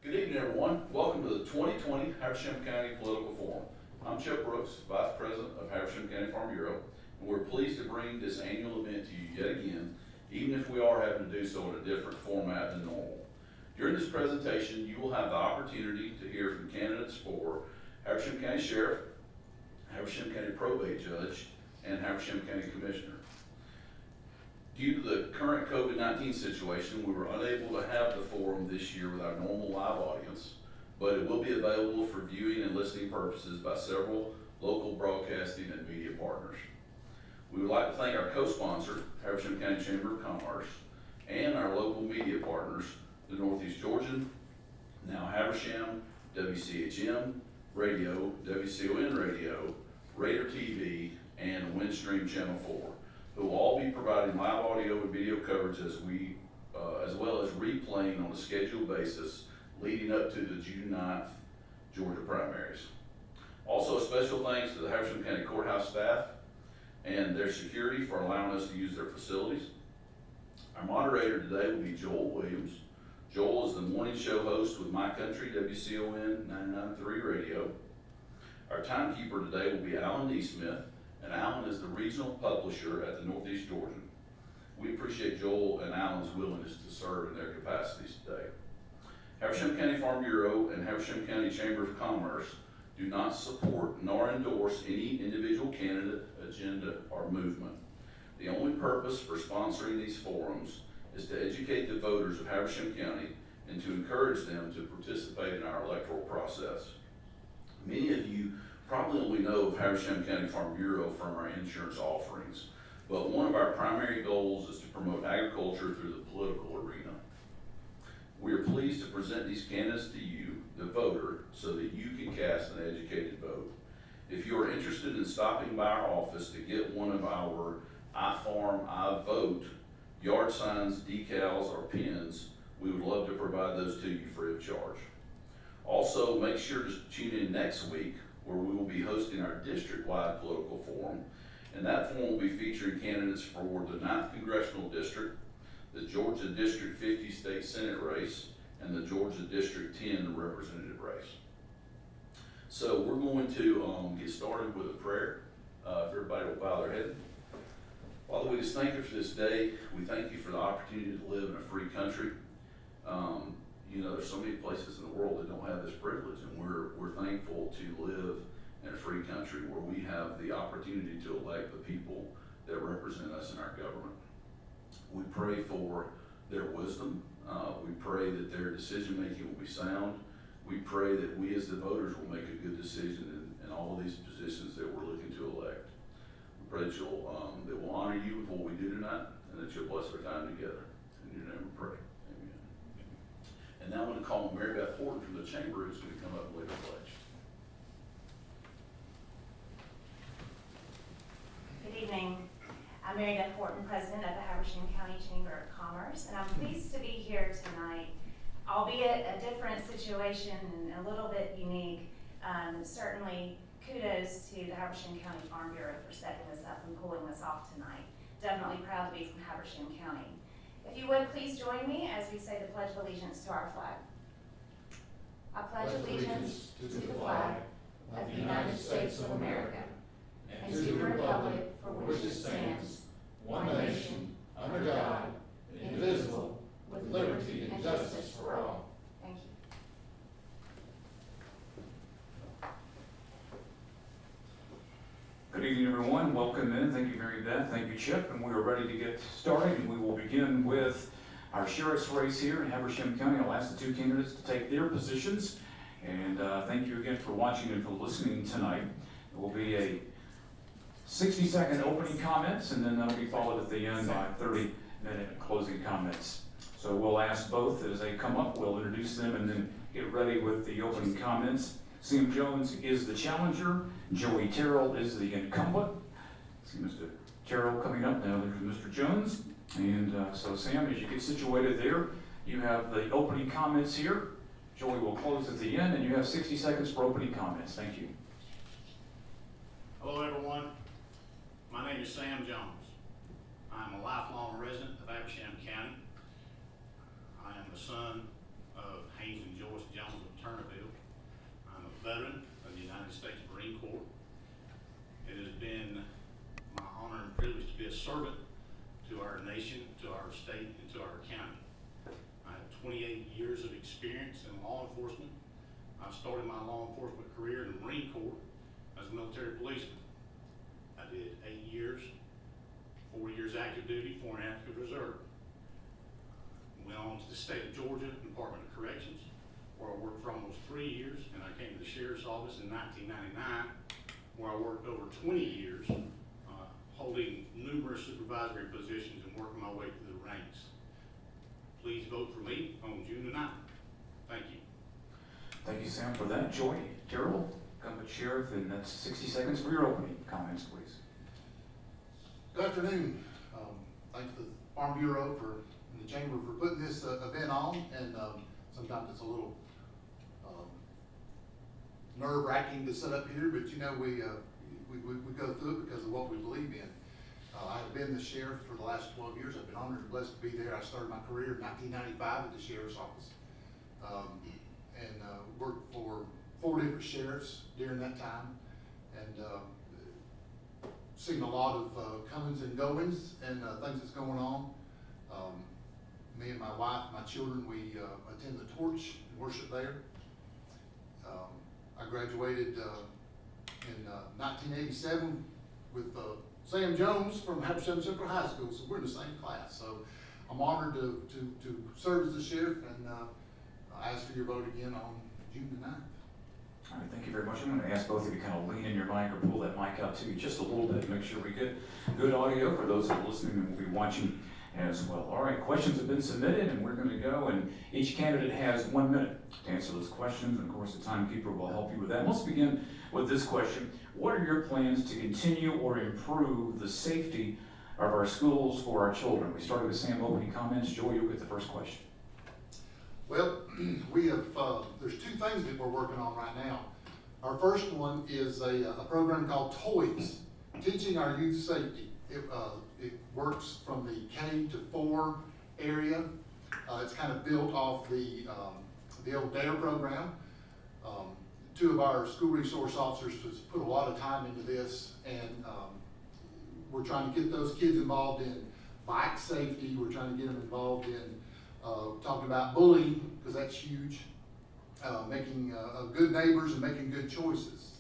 Good evening, everyone. Welcome to the 2020 Habersham County Political Forum. I'm Chip Brooks, Vice President of Habersham County Farm Bureau, and we're pleased to bring this annual event to you yet again, even if we are having to do so in a different format than normal. During this presentation, you will have the opportunity to hear from candidates for Habersham County Sheriff, Habersham County Probate Judge, and Habersham County Commissioner. Due to the current COVID-19 situation, we were unable to have the forum this year with our normal live audience, but it will be available for viewing and listening purposes by several local broadcasting and media partners. We would like to thank our co-sponsor, Habersham County Chamber of Commerce, and our local media partners, the Northeast Georgian, now Habersham, WCHM Radio, WCON Radio, Raider TV, and Windstream Channel 4. Who will all be providing live audio and video coverage as well as replaying on a scheduled basis leading up to the June 9th Georgia primaries. Also, a special thanks to the Habersham County Courthouse staff and their security for allowing us to use their facilities. Our moderator today will be Joel Williams. Joel is the morning show host with My Country, WCON 99.3 Radio. Our timekeeper today will be Alan Neesmith, and Alan is the regional publisher at the Northeast Georgian. We appreciate Joel and Alan's willingness to serve in their capacities today. Habersham County Farm Bureau and Habersham County Chamber of Commerce do not support nor endorse any individual candidate, agenda, or movement. The only purpose for sponsoring these forums is to educate the voters of Habersham County and to encourage them to participate in our electoral process. Many of you probably only know of Habersham County Farm Bureau from our insurance offerings, but one of our primary goals is to promote agriculture through the political arena. We are pleased to present these candidates to you, the voter, so that you can cast an educated vote. If you are interested in stopping by our office to get one of our I Farm, I Vote yard signs, decals, or pins, we would love to provide those to you free of charge. Also, make sure to tune in next week where we will be hosting our district-wide political forum, and that forum will be featuring candidates for the 9th Congressional District, the Georgia District 50 State Senate race, and the Georgia District 10 representative race. So we're going to get started with a prayer. If everybody will bow their head. Father, we just thank you for this day. We thank you for the opportunity to live in a free country. There's so many places in the world that don't have this privilege, and we're thankful to live in a free country where we have the opportunity to elect the people that represent us in our government. We pray for their wisdom. We pray that their decision making will be sound. We pray that we as the voters will make a good decision in all of these positions that we're looking to elect. We pray that that we'll honor you with what we do tonight, and that you'll bless our time together. In your name we pray. And now I'm going to call on Mary Beth Horton from the Chamber, who's going to come up and lead the pledge. Good evening. I'm Mary Beth Horton, President of the Habersham County Chamber of Commerce, and I'm pleased to be here tonight, albeit a different situation and a little bit unique. Certainly, kudos to the Habersham County Farm Bureau for setting this up and pulling this off tonight. Definitely proud to be from Habersham County. If you would, please join me as we say the Pledge of Allegiance to our flag. I pledge allegiance to the flag of the United States of America and to the republic for which it stands, one nation, under God, indivisible, with liberty and justice for all. Thank you. Good evening, everyone. Welcome in. Thank you, Mary Beth. Thank you, Chip. And we are ready to get started. And we will begin with our sheriff's race here in Habersham County. I'll ask the two candidates to take their positions. And thank you again for watching and for listening tonight. It will be a 60-second opening comments, and then that'll be followed at the end by 30-minute closing comments. So we'll ask both as they come up. We'll introduce them and then get ready with the opening comments. Sam Jones is the challenger. Joey Terrell is the incumbent. See Mr. Terrell coming up now. There's Mr. Jones. And so Sam, as you get situated there, you have the opening comments here. Joey will close at the end, and you have 60 seconds for opening comments. Thank you. Hello, everyone. My name is Sam Jones. I'm a lifelong resident of Habersham County. I am the son of Haynes and Joyce Jones of Turnerville. I'm a veteran of the United States Marine Corps. It has been my honor and privilege to be a servant to our nation, to our state, and to our county. I have 28 years of experience in law enforcement. I started my law enforcement career in the Marine Corps as a military policeman. I did 8 years, 4 years active duty, 4 and a half years reserve. Went on to the state of Georgia Department of Corrections, where I worked for almost 3 years, and I came to the sheriff's office in 1999, where I worked over 20 years, holding numerous supervisory positions and working my way through the ranks. Please vote for me on June the 9th. Thank you. Thank you, Sam, for that. Joy Carroll, incumbent sheriff, and that's 60 seconds for your opening comments, please. Good afternoon. Thank the Farm Bureau and the Chamber for putting this event on, and sometimes it's a little nerve-wracking to sit up here, but you know, we go through it because of what we believe in. I have been the sheriff for the last 12 years. I've been honored and blessed to be there. I started my career in 1995 at the sheriff's office, and worked for 4 different sheriffs during that time, and seen a lot of comings and goings and things that's going on. Me and my wife, my children, we attend the Torch and worship there. I graduated in 1987 with Sam Jones from Habersham Central High School, so we're in the same class. So I'm honored to serve as the sheriff, and I ask for your vote again on June the 9th. All right, thank you very much. I'm going to ask both of you to kind of lean in your mic or pull that mic out to you just a little bit to make sure we get good audio for those that are listening and will be watching as well. All right, questions have been submitted, and we're going to go, and each candidate has 1 minute to answer those questions, and of course the timekeeper will help you with that. Let's begin with this question. What are your plans to continue or improve the safety of our schools for our children? We started with Sam opening comments. Joy, you'll get the first question. Well, we have, there's 2 things that we're working on right now. Our first one is a program called TOYS, Teaching Our Youth Safety. It works from the K to 4 area. It's kind of built off the old DARE program. 2 of our school resource officers has put a lot of time into this, and we're trying to get those kids involved in bike safety. We're trying to get them involved in talking about bullying, because that's huge. Making good neighbors and making good choices.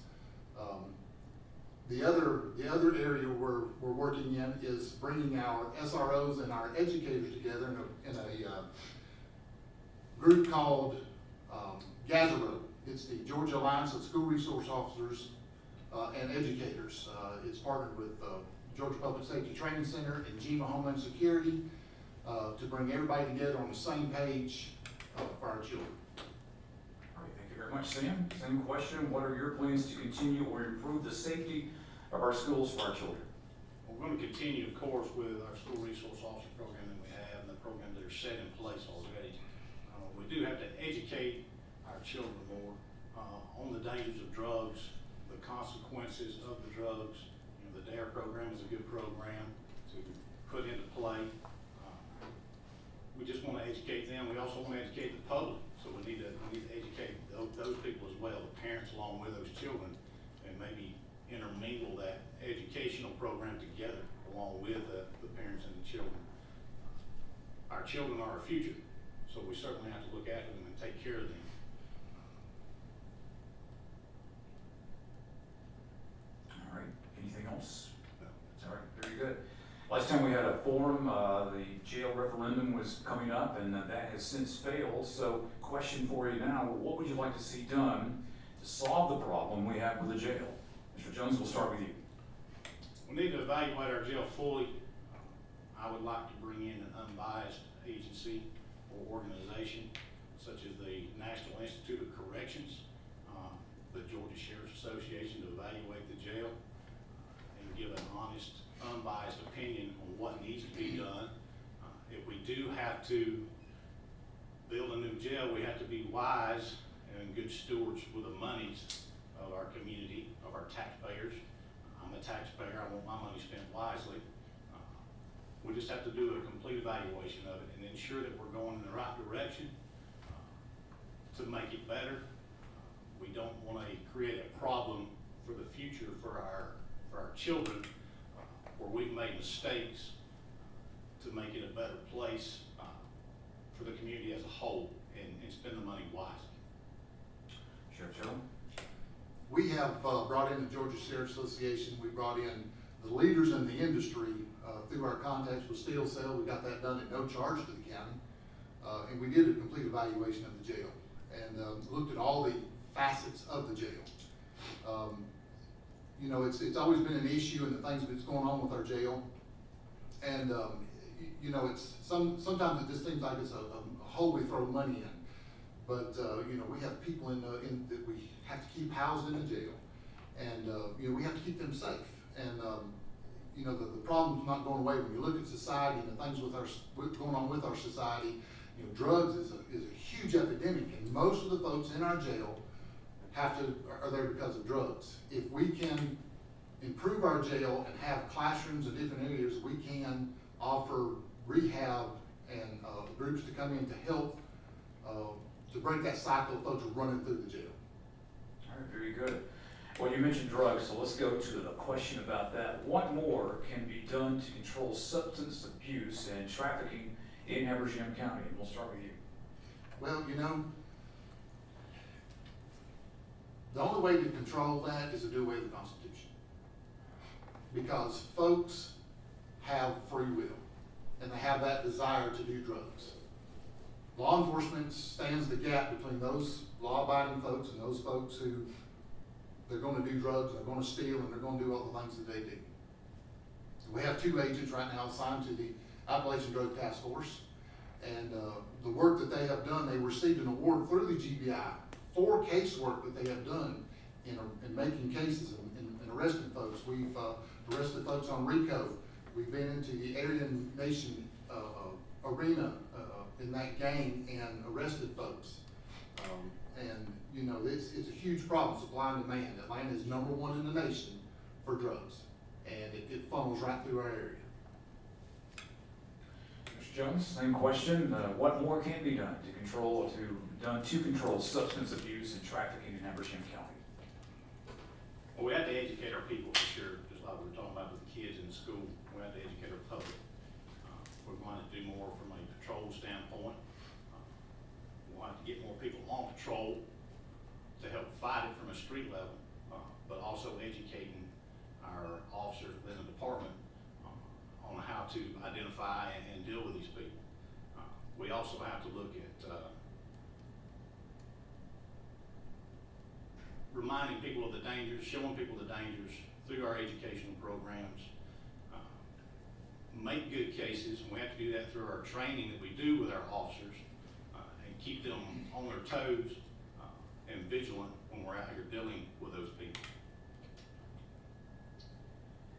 The other area we're working in is bringing our SROs and our educators together in a group called GAZERO. It's the Georgia Alliance of School Resource Officers and Educators. It's partnered with Georgia Public Safety Training Center and GEMA Homeland Security to bring everybody together on the same page for our children. All right, thank you very much, Sam. Same question. What are your plans to continue or improve the safety of our schools for our children? We're going to continue, of course, with our school resource officer program that we have and the programs that are set in place already. We do have to educate our children more on the dangers of drugs, the consequences of the drugs. You know, the DARE program is a good program to put into play. We just want to educate them. We also want to educate the public. So we need to educate those people as well, the parents along with those children, and maybe intermingle that educational program together along with the parents and the children. Our children are our future, so we certainly have to look after them and take care of them. All right, anything else? No. All right, very good. Last time we had a forum, the jail referendum was coming up, and that has since failed. So question for you now, what would you like to see done to solve the problem we have with the jail? Mr. Jones, we'll start with you. We need to evaluate our jail fully. I would like to bring in an unbiased agency or organization such as the National Institute of Corrections, the Georgia Sheriff's Association, to evaluate the jail and give an honest, unbiased opinion on what needs to be done. If we do have to build a new jail, we have to be wise and good stewards with the monies of our community, of our taxpayers. I'm a taxpayer, I want my money spent wisely. We just have to do a complete evaluation of it and ensure that we're going in the right direction. to make it better. We don't want to create a problem for the future for our children, where we've made mistakes to make it a better place for the community as a whole, and spend the money wisely. Sheriff Terrell? We have brought in the Georgia Sheriff Association, we brought in the leaders in the industry through our contacts with Steel Cell. We got that done at no charge to the county. And we did a complete evaluation of the jail and looked at all the facets of the jail. You know, it's always been an issue in the things that's going on with our jail. And, you know, sometimes it just seems like it's a hole we throw money in. But, you know, we have people that we have to keep housed in the jail. And, you know, we have to keep them safe. And, you know, the problem's not going away. When you look at society and the things what's going on with our society, you know, drugs is a huge epidemic. And most of the folks in our jail are there because of drugs. If we can improve our jail and have classrooms in different areas, we can offer rehab and groups to come in to help to break that cycle of folks running through the jail. All right, very good. Well, you mentioned drugs, so let's go to the question about that. What more can be done to control substance abuse and trafficking in Habersham County? And we'll start with you. Well, you know, the only way to control that is to do away with the Constitution. Because folks have free will, and they have that desire to do drugs. Law enforcement stands the gap between those law-abiding folks and those folks who they're going to do drugs, they're going to steal, and they're going to do all the things that they do. We have 2 agents right now assigned to the Appalachian Drug Task Force, and the work that they have done, they received an award through the GBI for casework that they have done in making cases and arresting folks. We've arrested folks on RICO. We've been into the Aryan Nation arena in that game and arrested folks. And you know, it's a huge problem, supply and demand. Atlanta is #1 in the nation for drugs, and it funnels right through our area. Mr. Jones, same question. What more can be done to control substance abuse and trafficking in Habersham County? Well, we have to educate our people for sure, just like we were talking about with the kids in school. We have to educate our public. We're going to do more from a patrol standpoint. We'll have to get more people on patrol to help fight it from a street level, but also educating our officers within the department on how to identify and deal with these people. We also have to look at reminding people of the dangers, showing people the dangers through our educational programs, make good cases, and we have to do that through our training that we do with our officers, and keep them on their toes and vigilant when we're out here dealing with those people.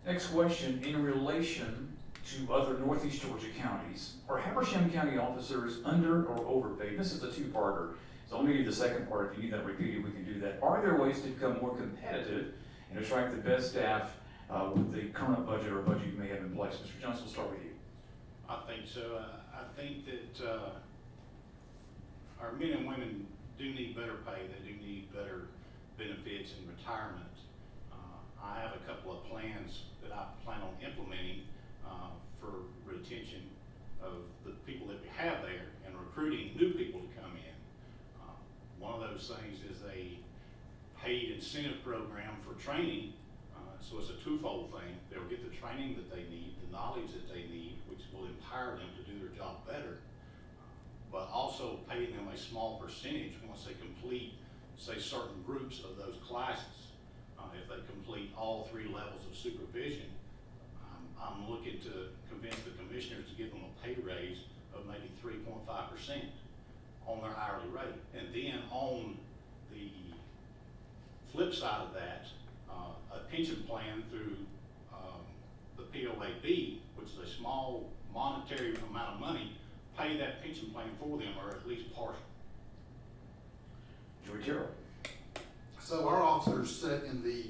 Next question, in relation to other Northeast Georgia counties, are Habersham County officers under or overpaid? This is a two-parter. So let me give you the second part. If you need that repeated, we can do that. Are there ways to become more competitive and attract the best staff with the current budget or budget you may have in place? Mr. Johnson, we'll start with you. I think so. I think that our men and women do need better pay. They do need better benefits and retirement. I have a couple of plans that I plan on implementing for retention of the people that we have there and recruiting new people to come in. One of those things is a paid incentive program for training. So it's a twofold thing. They'll get the training that they need, the knowledge that they need, which will empower them to do their job better, but also paying them a small percentage once they complete, say, certain groups of those classes. If they complete all 3 levels of supervision, I'm looking to convince the commissioners to give them a pay raise of maybe 3.5% on their hourly rate. And then on the flip side of that, a pension plan through the POAB, which is a small monetary amount of money, pay that pension plan for them, or at least partial. Joey Terrell. So our officers sit in the,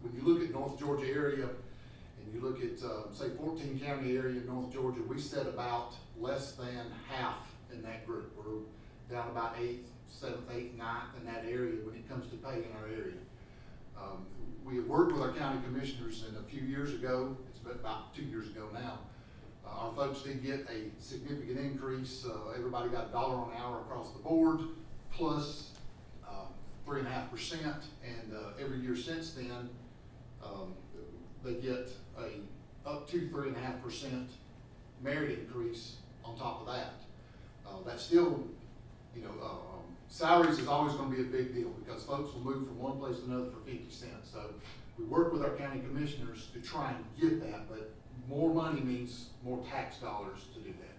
when you look at North Georgia area, and you look at, say, 14 county area in North Georgia, we sit about less than half in that group. We're down about 8th, 7th, 8th, 9th in that area when it comes to pay in our area. We have worked with our county commissioners, and a few years ago, it's been about 2 years ago now, our folks did get a significant increase. Everybody got $1 an hour across the board, plus 3.5%, and every year since then, they get up to 3.5% merit increase on top of that. That's still, salaries is always gonna be a big deal, because folks will move from one place to another for 50 cents. So we work with our county commissioners to try and get that, but more money means more tax dollars to do that.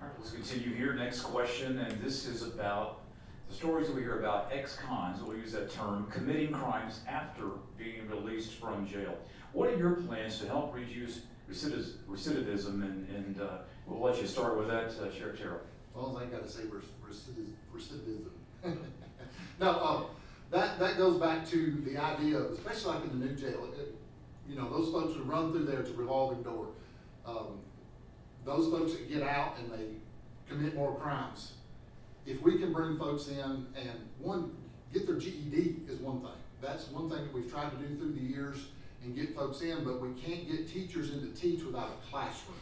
All right, let's continue here. Next question, and this is about the stories that we hear about ex-cons, we'll use that term, committing crimes after being released from jail. What are your plans to help reduce recidivism, and we'll let you start with that, Sheriff Terrell. As long as I ain't gotta say recidivism. No, that goes back to the idea of, especially like in the new jail, those folks who run through there, it's a revolving door. Those folks that get out and they commit more crimes, if we can bring folks in and get their GED is one thing. That's one thing that we've tried to do through the years and get folks in, but we can't get teachers in to teach without a classroom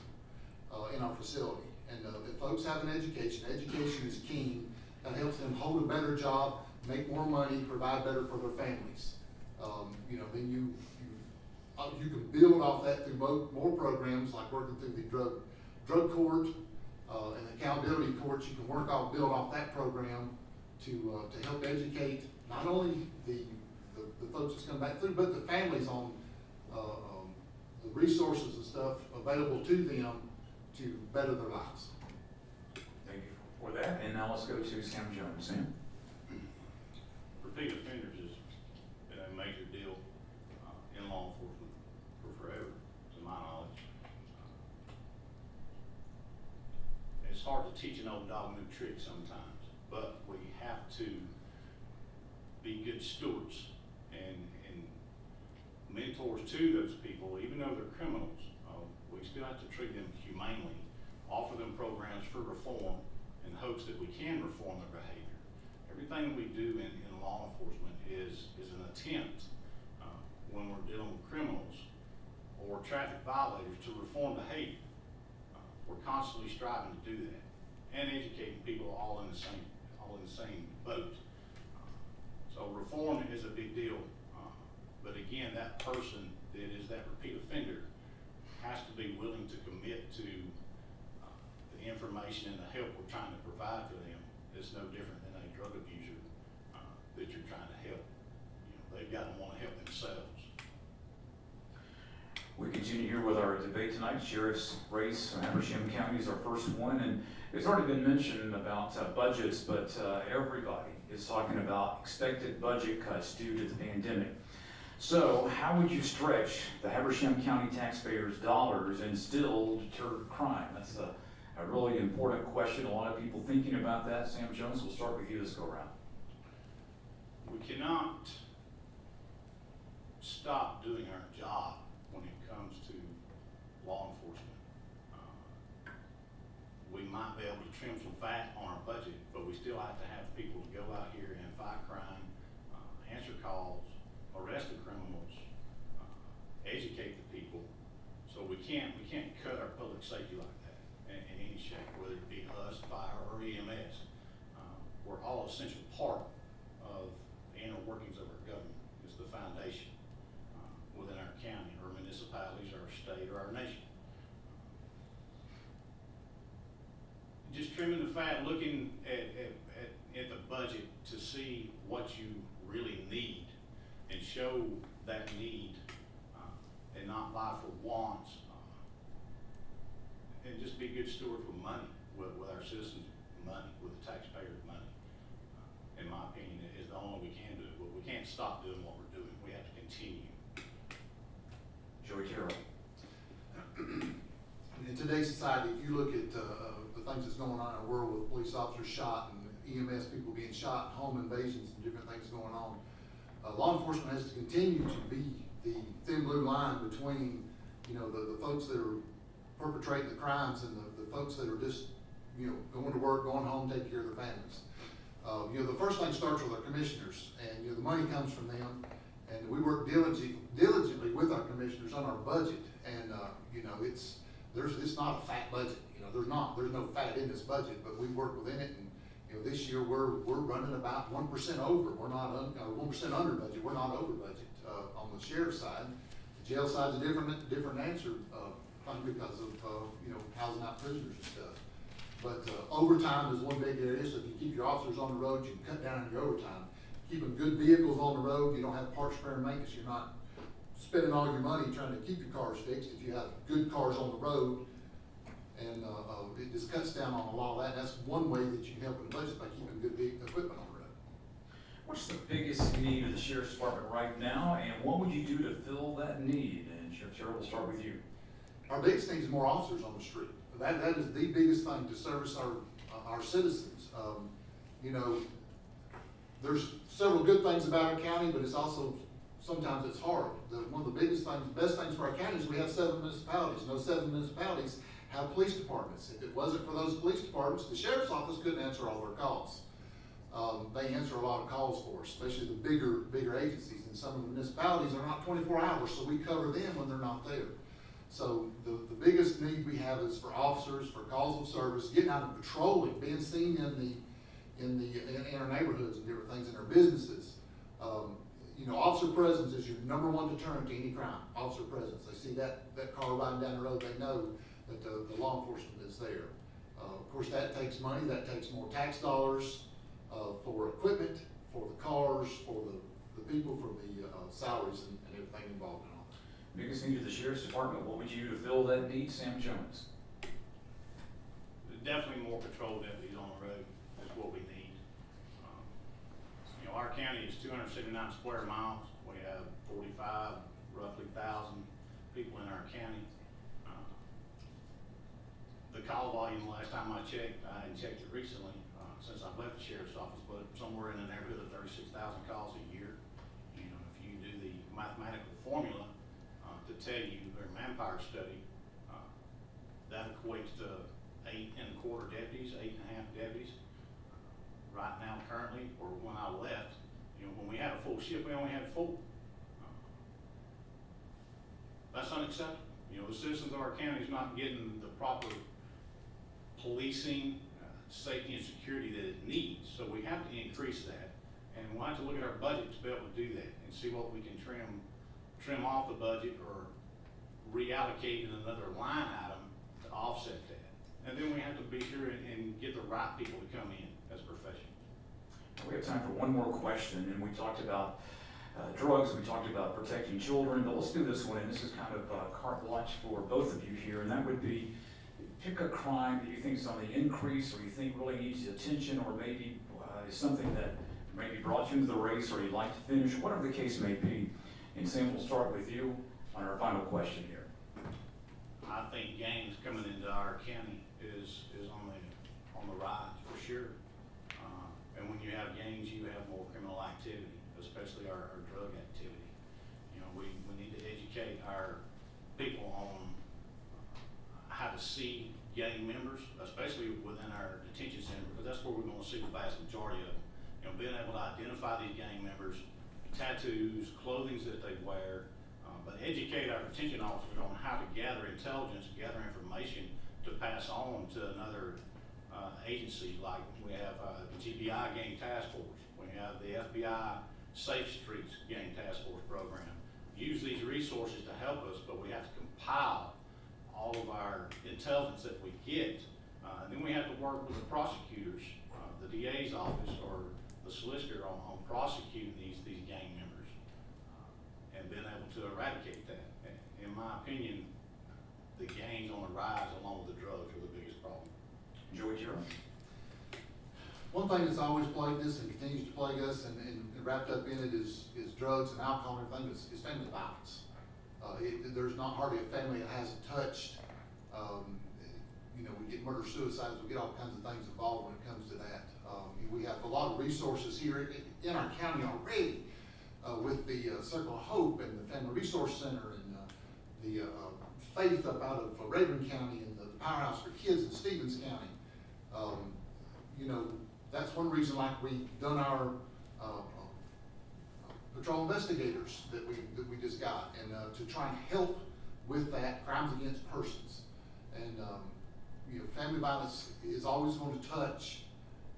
in our facility. And if folks have an education is king. That helps them hold a better job, make more money, provide better for their families. Then you can build off that through more programs, like working through the drug court and accountability courts. You can build off that program to help educate not only the folks that's come back through, but the families on the resources and stuff available to them to better their lives. Thank you for that, and now let's go to Sam Jones. Sam? Repeat offenders has been a major deal in law enforcement for forever, to my knowledge. It's hard to teach an old dog new tricks sometimes, but we have to be good stewards and mentors to those people, even though they're criminals. We still have to treat them humanely, offer them programs for reform in hopes that we can reform their behavior. Everything we do in law enforcement is an attempt when we're dealing with criminals or traffic violators to reform behavior. We're constantly striving to do that and educating people all in the same boat. So reform is a big deal. But again, that person that is that repeat offender has to be willing to commit to the information and the help we're trying to provide for them. It's no different than a drug abuser that you're trying to help. They've got to want to help themselves. We continue here with our debate tonight. Sheriff's race, Habersham County is our first one, and it's already been mentioned about budgets, but everybody is talking about expected budget cuts due to the pandemic. So how would you stretch the Habersham County taxpayers' dollars and still deter crime? That's a really important question. A lot of people thinking about that. Sam Jones, we'll start with you this go around. We cannot stop doing our job when it comes to law enforcement. We might be able to trim some fat on our budget, but we still have to have people to go out here and fight crime, answer calls, arrest the criminals, educate the people. So we can't cut our public safety like that in any shape, whether it be us, fire, or EMS. We're all essential part of the inner workings of our government. It's the foundation within our county, our municipalities, our state, or our nation. Just trimming the fat, looking at the budget to see what you really need and show that need and not lie for wants and just be good stewards with money, with our citizens' money, with the taxpayers' money. In my opinion, is the only way we can do it. But we can't stop doing what we're doing. We have to continue. Joey Terrell. In today's society, if you look at the things that's going on in our world with police officers shot and EMS people being shot, home invasions and different things going on, law enforcement has to continue to be the thin blue line between, the folks that are perpetrating the crimes and the folks that are just, going to work, going home, taking care of their families. The first thing starts with our commissioners, and, the money comes from them, and we work diligently with our commissioners on our budget, and, it's not a fat budget, there's no fat in this budget, but we work within it, and, this year we're running about 1% over, we're not, 1% under budget, we're not over budget, on the sheriff's side. The jail side's a different answer, because of, housing out prisoners and stuff. But overtime is one big area, so if you keep your officers on the road, you can cut down on your overtime. Keeping good vehicles on the road, you don't have parts, repair, and maintenance, you're not spending all your money trying to keep your cars fixed. If you have good cars on the road, and it just cuts down on a lot of that, that's one way that you can help with the budget, by keeping good equipment on the road. What's the biggest need of the sheriff's department right now, and what would you do to fill that need? And Sheriff Sherrill, we'll start with you. Our biggest thing is more officers on the street. That is the biggest thing to service our citizens. There's several good things about our county, but it's also, sometimes it's hard. One of the biggest things, best things for our county is we have 7 municipalities, and those 7 municipalities have police departments. If it wasn't for those police departments, the sheriff's office couldn't answer all their calls. They answer a lot of calls for us, especially the bigger agencies, and some of the municipalities are not 24 hours, so we cover them when they're not there. So the biggest need we have is for officers, for calls of service, getting out and patrolling, being seen in our neighborhoods and different things, in our businesses. Officer presence is your #1 deterrent to any crime. Officer presence. They see that car riding down the road, they know that the law enforcement is there. Of course, that takes money. That takes more tax dollars for equipment, for the cars, for the people, for the salaries and everything involved in all that. Biggest need of the sheriff's department, what would you do to fill that need, Sam Jones? Definitely more patrol deputies on the road is what we need. Our county is 279 square miles. We have 45, roughly 1,000 people in our county. The call volume, last time I checked, I hadn't checked it recently, since I've left the sheriff's office, but somewhere in the neighborhood of 36,000 calls a year. If you do the mathematical formula to tell you their manpower study, that equates to 8 1/4 deputies, 8 1/2 deputies. Right now, currently, or when I left, when we had a full shift, we only had 4. That's unacceptable. The citizens of our county is not getting the proper policing, safety and security that it needs. So we have to increase that, and we'll have to look at our budget to be able to do that and see what we can trim off the budget or reallocate in another line item to offset that. And then we have to be sure and get the right people to come in as professionals. We have time for one more question, and we talked about drugs, and we talked about protecting children, but let's do this one, and this is kind of carte blanche for both of you here, and that would be, pick a crime that you think is on the increase, or you think really needs attention, or maybe is something that maybe brought you into the race, or you'd like to finish, whatever the case may be. And Sam, we'll start with you on our final question here. I think gangs coming into our county is on the rise for sure. And when you have gangs, you have more criminal activity, especially our drug activity. We need to educate our people on how to see gang members, especially within our detention center, because that's where we're going to see the vast majority of them. Being able to identify these gang members, tattoos, clothing that they wear, but educate our detention officers on how to gather intelligence, gather information to pass on to another agency. Like we have the GBI Gang Task Force, we have the FBI Safe Streets Gang Task Force program. Use these resources to help us, but we have to compile all of our intelligence that we get. And then we have to work with the prosecutors, the DA's office or the solicitor on prosecuting these gang members and being able to eradicate that. In my opinion, the gangs on the rise along with the drugs are the biggest problem. Joey Gerald. One thing that's always plagued us and continues to plague us and wrapped up in it is drugs and alcohol and everything, is family violence. There's not hardly a family that hasn't touched. We get murder, suicides, we get all kinds of things involved when it comes to that. We have a lot of resources here in our county already with the Circle of Hope and the Family Resource Center and the Faith up out of Rayburn County and the Powerhouse for Kids in Stevens County. that's one reason, like we've done our patrol investigators that we just got, and to try and help with that crimes against persons. And you know, family violence is always going to touch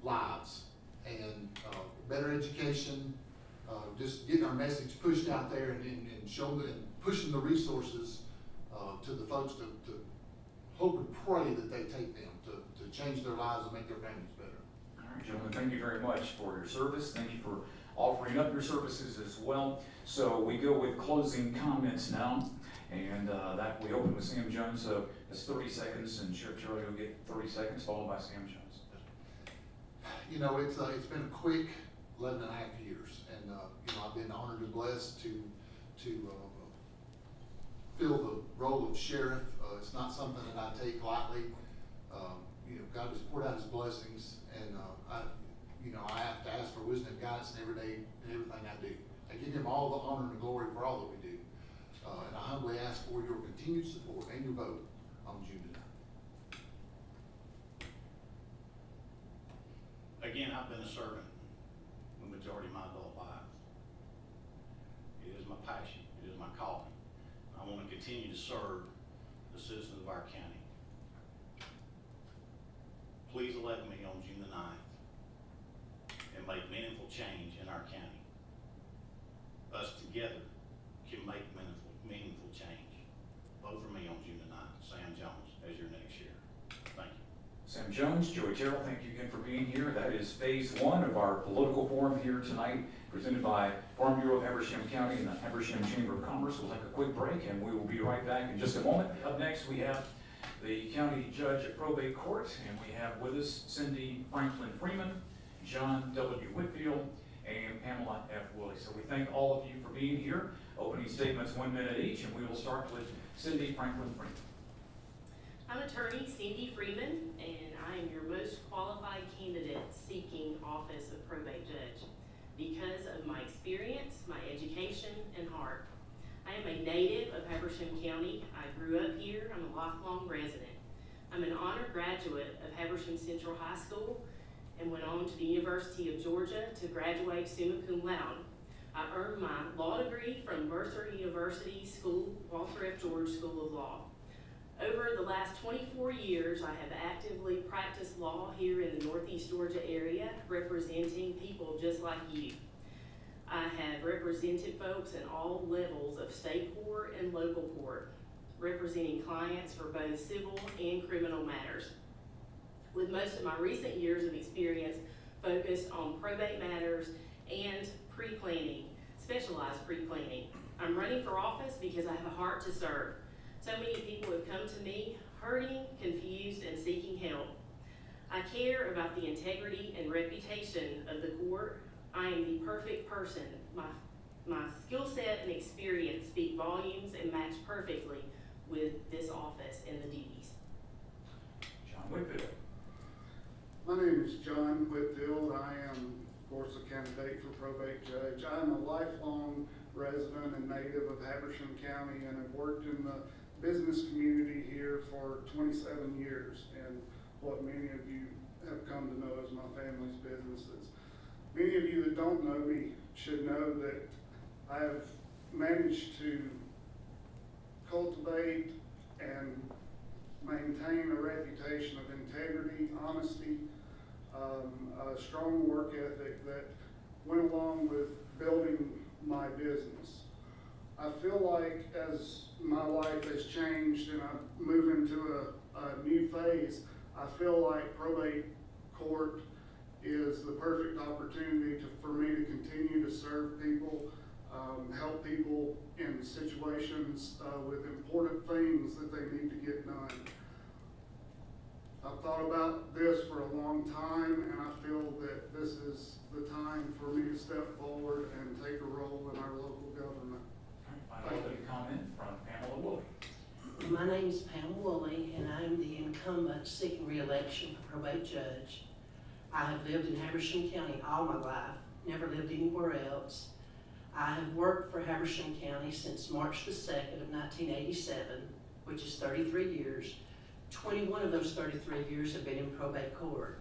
lives, and better education, just getting our message pushed out there, and showing and pushing the resources to the folks to hope and pray that they take them to change their lives and make their families better. All right, gentlemen, thank you very much for your service. Thank you for offering up your services as well. So we go with closing comments now, and that we open with Sam Jones. So it's 30 seconds, and Sheriff Charlie will get 30 seconds, followed by Sam Jones. You know, it's been a quick 11 and a half years, and you know, I've been honored and blessed to fill the role of sheriff. It's not something that I take lightly. You know, God has poured out His blessings, and I have to ask for wisdom and guidance in every day in everything I do. I give Him all the honor and glory for all that we do, and I humbly ask for your continued support and your vote on June tonight. Again, I've been a servant the majority of my adult life. It is my passion. It is my calling. I want to continue to serve the citizens of our county. Please elect me on June the 9th and make meaningful change in our county. Us together can make meaningful change. Vote for me on June the 9th. Sam Jones as your next sheriff. Thank you. Sam Jones, Joey Terrell, thank you again for being here. That is phase one of our political forum here tonight, presented by Farm Bureau of Habersham County and the Habersham Chamber of Commerce. We'll take a quick break, and we will be right back in just a moment. Up next, we have the county judge at probate court, and we have with us Cindy Franklin Freeman, John W. Whitfield, and Pamela F. Woolley. So we thank all of you for being here. Opening statements 1 minute each, and we will start with Cindy Franklin Freeman. I'm attorney Cindy Freeman, and I am your most qualified candidate seeking office of probate judge because of my experience, my education, and heart. I am a native of Habersham County. I grew up here. I'm a lifelong resident. I'm an honor graduate of Habersham Central High School and went on to the University of Georgia to graduate summa cum laude. I earned my law degree from Mercer University School, Walter F. George School of Law. Over the last 24 years, I have actively practiced law here in the Northeast Georgia area, representing people just like you. I have represented folks in all levels of state court and local court, representing clients for both civil and criminal matters. With most of my recent years of experience focused on probate matters and pre-planning, specialized pre-planning. I'm running for office because I have a heart to serve. So many people have come to me hurting, confused, and seeking help. I care about the integrity and reputation of the court. I am the perfect person. My skill set and experience speak volumes and match perfectly with this office and the duties. John Whitfield. My name is John Whitfield. I am, of course, a candidate for probate judge. I am a lifelong resident and native of Habersham County, and have worked in the business community here for 27 years, and what many of you have come to know as my family's businesses. Many of you that don't know me should know that I have managed to cultivate and maintain a reputation of integrity, honesty, a strong work ethic that went along with building my business. I feel like as my life has changed and I move into a new phase, I feel like probate court is the perfect opportunity for me to continue to serve people, help people in situations with important things that they need to get done. I've thought about this for a long time, and I feel that this is the time for me to step forward and take a role in our local government. Final opening comment from Pamela Woolley. My name is Pam Woolley, and I'm the incumbent seeking re-election for probate judge. I have lived in Habersham County all my life, never lived anywhere else. I have worked for Habersham County since March the 2nd of 1987, which is 33 years. 21 of those 33 years have been in probate court.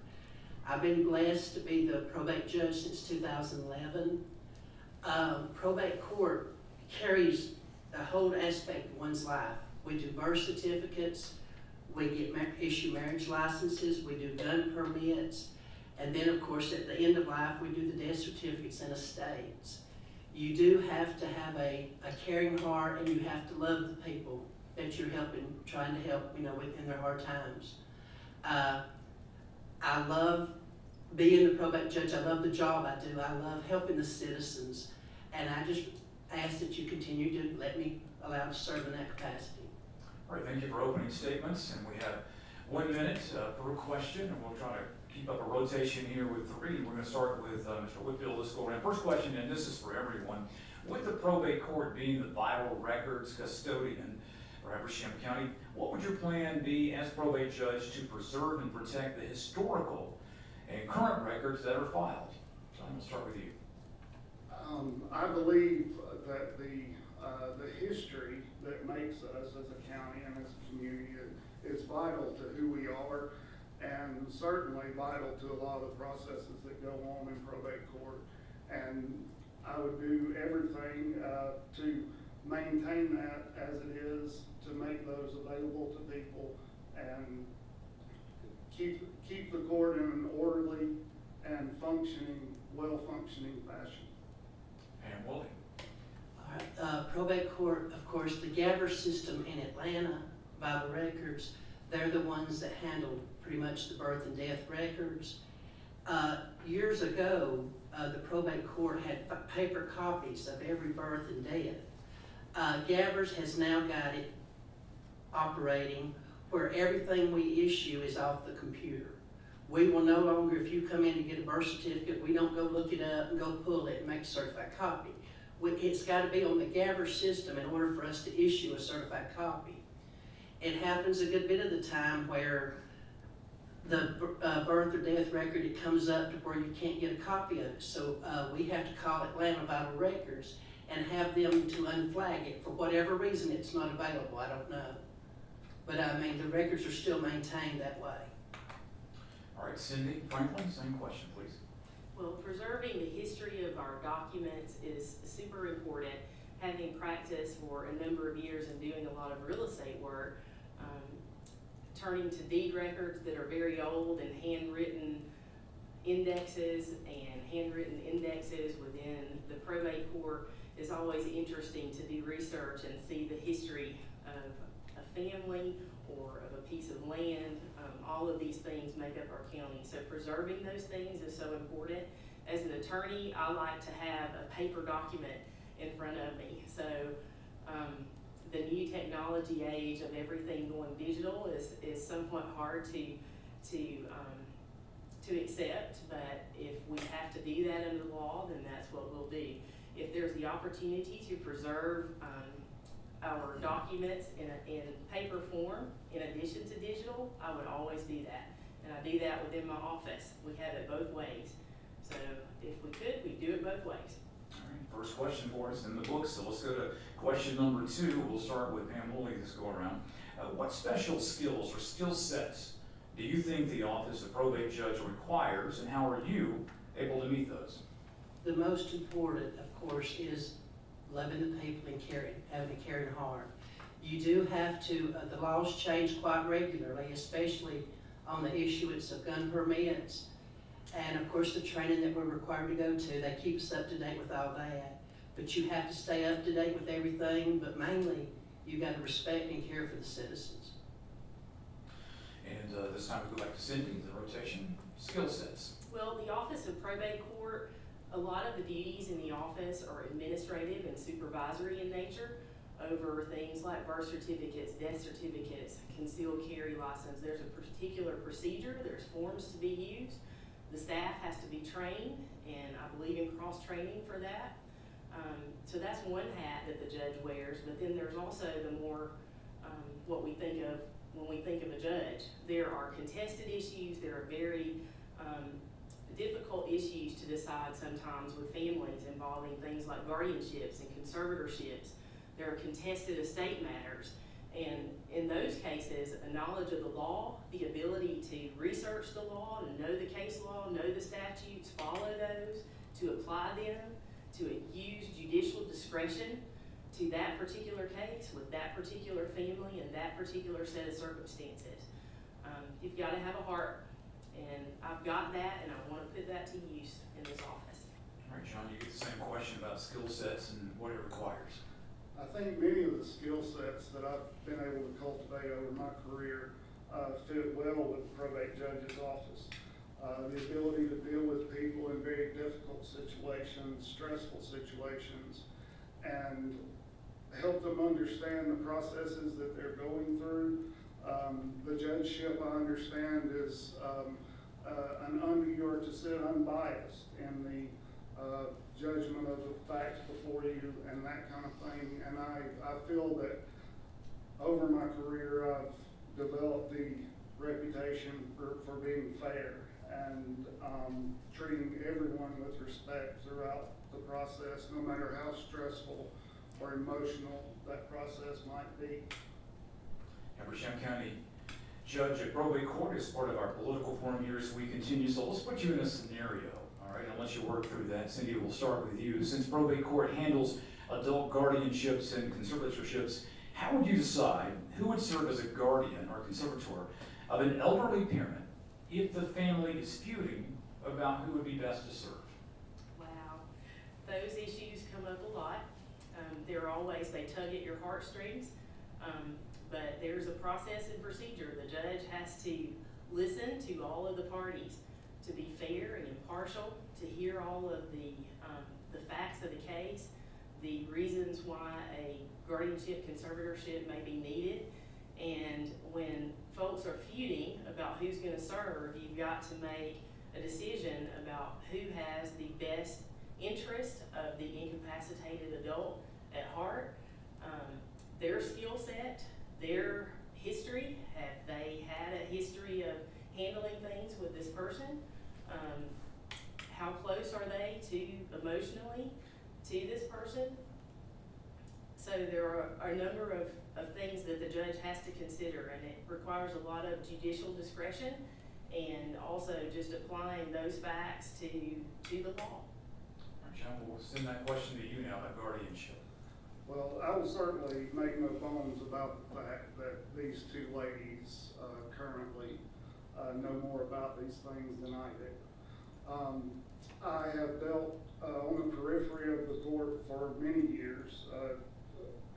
I've been blessed to be the probate judge since 2011. Probate court carries the whole aspect of one's life. We do birth certificates, we get issue marriage licenses, we do gun permits, and then of course at the end of life we do the death certificates and estates. You do have to have a caring heart, and you have to love the people that you're helping, trying to help, in their hard times. I love being the probate judge. I love the job I do. I love helping the citizens, and I just ask that you continue to let me allow to serve in that capacity. All right, thank you for opening statements, and we have 1 minute per question, and we'll try to keep up a rotation here with 3. We're going to start with Mr. Whitfield. Let's go around. First question, and this is for everyone. With the probate court being the vital records custodian for Habersham County, what would your plan be as probate judge to preserve and protect the historical and current records that are filed? So I'm going to start with you. I believe that the history that makes us as a county and as a community is vital to who we are, and certainly vital to a lot of the processes that go on in probate court. And I would do everything to maintain that as it is, to make those available to people, and keep the court in an orderly and well-functioning fashion. And Woolley. All right, probate court, of course, the Gabber system in Atlanta, vital records, they're the ones that handle pretty much the birth and death records. Years ago, the probate court had paper copies of every birth and death. Gabbers has now got it operating where everything we issue is off the computer. We will no longer, if you come in to get a birth certificate, we don't go look it up and go pull it and make a certified copy. It's got to be on the Gabber system in order for us to issue a certified copy. It happens a good bit of the time where the birth or death record, it comes up to where you can't get a copy of it. So we have to call Atlanta Vital Records and have them to unflag it. For whatever reason, it's not available. I don't know. But I mean, the records are still maintained that way. All right, Cindy Franklin, same question, please. Well, preserving the history of our documents is super important. Having practiced for a number of years and doing a lot of real estate work, turning to deed records that are very old and handwritten indexes within the probate court is always interesting to do research and see the history of a family or of a piece of land. All of these things make up our county. So preserving those things is so important. As an attorney, I like to have a paper document in front of me. So the new technology age of everything going digital is somewhat hard to accept, but if we have to do that under the law, then that's what we'll do. If there's the opportunity to preserve our documents in paper form in addition to digital, I would always do that. And I do that within my office. We have it both ways. So if we could, we'd do it both ways. All right, first question for us in the book, so let's go to question number 2. We'll start with Pam Woolley this go around. What special skills or skill sets do you think the Office of Probate Judge requires, and how are you able to meet those? The most important, of course, is loving the people and having a caring heart. You do have to, the laws change quite regularly, especially on the issuance of gun permits. And of course, the training that we're required to go to, they keep us up to date with all that. But you have to stay up to date with everything, but mainly, you got to respect and care for the citizens. And this time we go back to Cindy, the rotation, skill sets. Well, the Office of Probate Court, a lot of the duties in the office are administrative and supervisory in nature over things like birth certificates, death certificates, concealed carry license. There's a particular procedure, there's forms to be used. The staff has to be trained, and I believe in cross-training for that. So that's one hat that the judge wears, but then there's also the more, what we think of when we think of a judge. There are contested issues, there are very difficult issues to decide sometimes with families involving things like guardianships and conservatorships. There are contested estate matters, And in those cases, a knowledge of the law, the ability to research the law, to know the case law, know the statutes, follow those, to apply them, to use judicial discretion to that particular case with that particular family and that particular set of circumstances. You've got to have a heart, and I've got that, and I want to put that to use in this office. All right, John, you get the same question about skill sets and what it requires. I think many of the skill sets that I've been able to cultivate over my career fit well with the probate judge's office. The ability to deal with people in very difficult situations, stressful situations, and help them understand the processes that they're going through. The judgeship, I understand, is you are to sit unbiased in the judgment of the facts before you and that kind of thing. And I feel that over my career, I've developed the reputation for being fair and treating everyone with respect throughout the process, no matter how stressful or emotional that process might be. Habersham County Judge at Probate Court is part of our political forum here as we continue. So let's put you in a scenario, all right? I'll let you work through that. Cindy, we'll start with you. Since Probate Court handles adult guardianships and conservatorships, how would you decide who would serve as a guardian or conservator of an elderly parent if the family is feuding about who would be best to serve? Wow, those issues come up a lot. They tug at your heartstrings, but there's a process and procedure. The judge has to listen to all of the parties, to be fair and impartial, to hear all of the facts of the case, the reasons why a guardianship, conservatorship may be needed. And when folks are feuding about who's going to serve, you've got to make a decision about who has the best interest of the incapacitated adult at heart, their skill set, their history. Have they had a history of handling things with this person? How close are they to emotionally to this person? So there are a number of things that the judge has to consider, and it requires a lot of judicial discretion and also just applying those facts to the law. All right, John, we'll send that question to you now about guardianship. Well, I will certainly make no bones about the fact that these two ladies currently know more about these things than I do. I have dealt on the periphery of the court for many years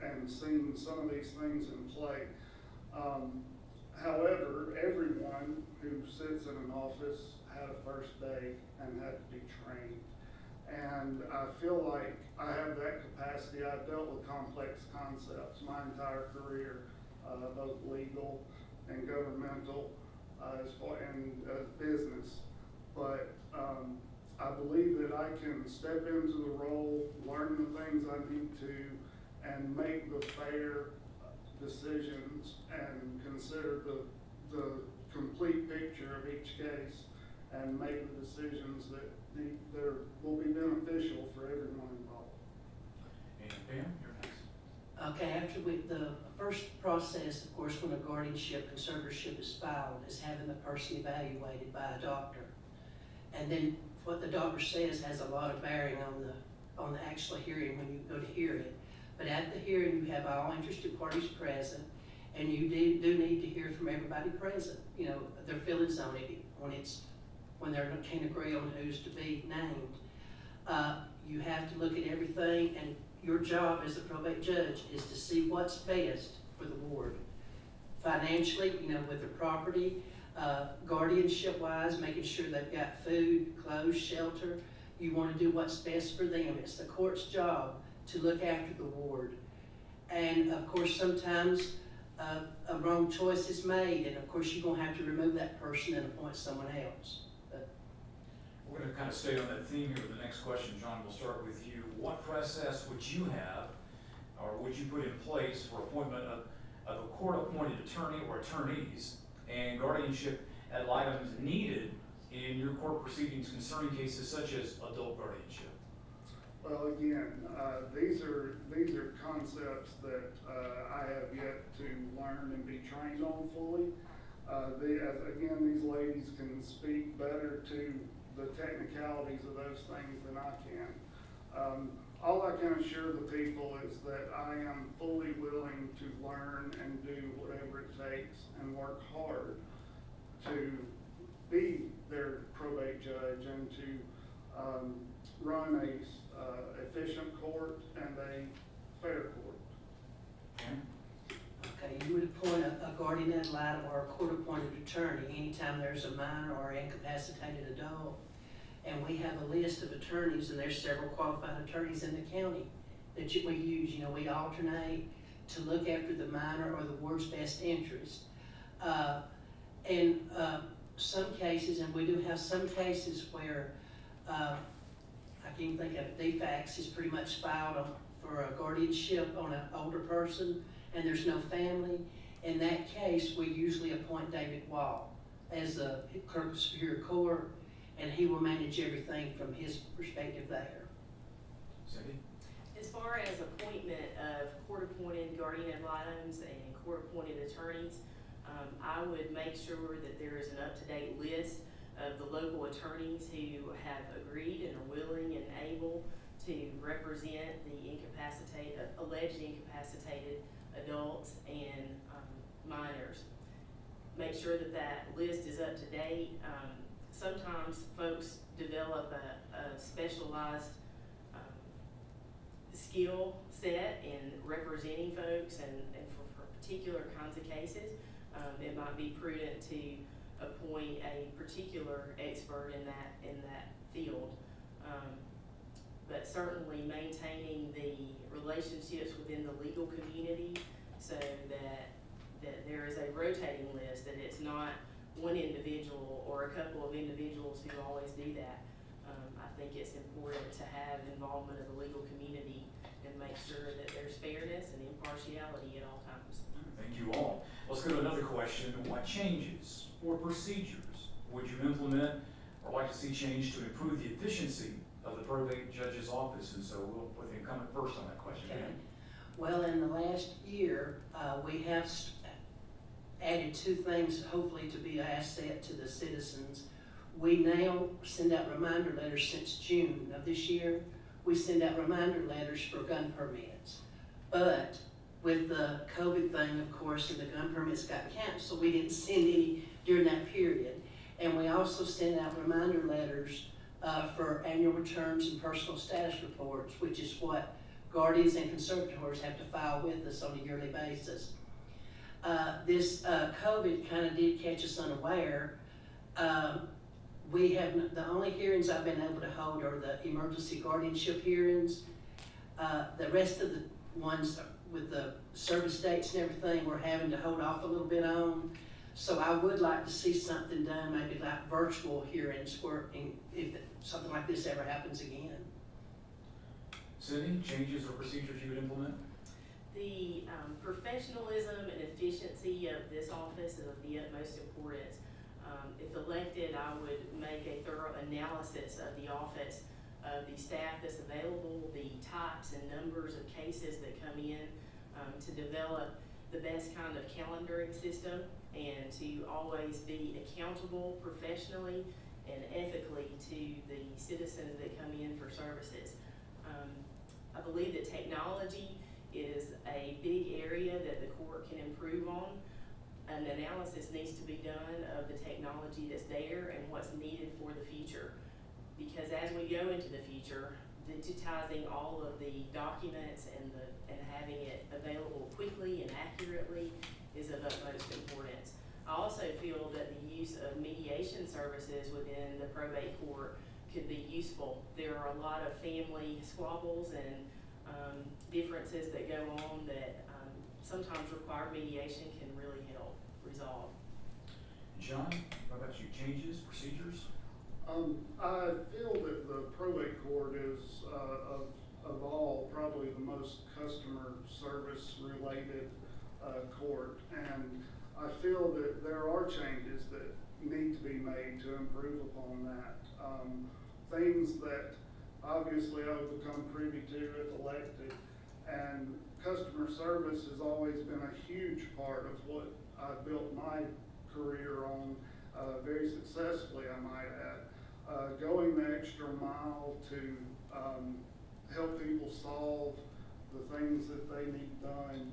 and seen some of these things in play. However, everyone who sits in an office had a first day and had to be trained. And I feel like I have that capacity. I've dealt with complex concepts my entire career, both legal and governmental, and business. But I believe that I can step into the role, learn the things I need to, and make the fair decisions and consider the complete picture of each case and make the decisions that will be beneficial for everyone involved. And Pam, you're next. Okay, after the first process, of course, when a guardianship, conservatorship is filed, is having the person evaluated by a doctor. And then what the doctor says has a lot of bearing on the actual hearing when you go to hear it. But at the hearing, you have all interested parties present, and you do need to hear from everybody present, their feelings on it, when they can't agree on who's to be named. You have to look at everything, and your job as a probate judge is to see what's best for the ward. Financially, with their property, guardianship-wise, making sure they've got food, clothes, shelter. You want to do what's best for them. It's the court's job to look after the ward. And of course, sometimes a wrong choice is made, and of course, you're going to have to remove that person and appoint someone else. We're going to kind of stay on that theme here with the next question. John, we'll start with you. What process would you have, or would you put in place for appointment of a court-appointed attorney or attorneys and guardianship ad items needed in your court proceedings concerning cases such as adult guardianship? Well, again, these are concepts that I have yet to learn and be trained on fully. Again, these ladies can speak better to the technicalities of those things than I can. All I can assure the people is that I am fully willing to learn and do whatever it takes and work hard to be their probate judge and to run a efficient court and a fair court. Okay, you would appoint a guardian ad litem or a court-appointed attorney anytime there's a minor or incapacitated adult. And we have a list of attorneys, and there's several qualified attorneys in the county that we use. You know, we alternate to look after the minor or the ward's best interest. Some cases, and we do have some cases where I can even think of defects is pretty much filed for a guardianship on an older person, and there's no family. In that case, we usually appoint David Wall as the clerk of Superior Court, and he will manage everything from his perspective there. Cindy? As far as appointment of court-appointed guardian ad litems and court-appointed attorneys, I would make sure that there is an up-to-date list of the local attorneys who have agreed and are willing and able to represent the alleged incapacitated adults and minors. Make sure that that list is up to date. Sometimes folks develop a specialized skill set in representing folks, and for particular kinds of cases, it might be prudent to appoint a particular expert in that field. But certainly maintaining the relationships within the legal community so that there is a rotating list, that it's not one individual or a couple of individuals who always do that. I think it's important to have involvement of the legal community and make sure that there's fairness and impartiality at all times. Thank you all. Let's go to another question. What changes or procedures would you implement or like to see changed to improve the efficiency of the probate judge's office? And so we'll put the incumbent first on that question. Okay. Well, in the last year, we have added two things, hopefully to be an asset to the citizens. We now send out reminder letters since June of this year. We send out reminder letters for gun permits. But with the COVID thing, of course, and the gun permits got canceled, we didn't send any during that period. And we also send out reminder letters for annual returns and personal status reports, which is what guardians and conservators have to file with us on a yearly basis. This COVID kind of did catch us unaware. We have the only hearings I've been able to hold are the emergency guardianship hearings. The rest of the ones with the service dates and everything, we're having to hold off a little bit on. So I would like to see something done, maybe like virtual hearings, if something like this ever happens again. Cindy, changes or procedures you would implement? The professionalism and efficiency of this office is of the utmost importance. If elected, I would make a thorough analysis of the office, of the staff that's available, the types and numbers of cases that come in, to develop the best kind of calendaring system, and to always be accountable professionally and ethically to the citizens that come in for services. I believe that technology is a big area that the court can improve on. An analysis needs to be done of the technology that's there and what's needed for the future. Because as we go into the future, digitizing all of the documents and having it available quickly and accurately is of utmost importance. I also feel that the use of mediation services within the probate court could be useful. There are a lot of family squabbles and differences that go on that sometimes required mediation can really help resolve. John, what about you? Changes, procedures? I feel that the probate court is, of all, probably the most customer service related court. And I feel that there are changes that need to be made to improve upon that. Things that obviously I would become privy to if elected. And customer service has always been a huge part of what I built my career on, very successfully, I might add. Going the extra mile to help people solve the things that they need done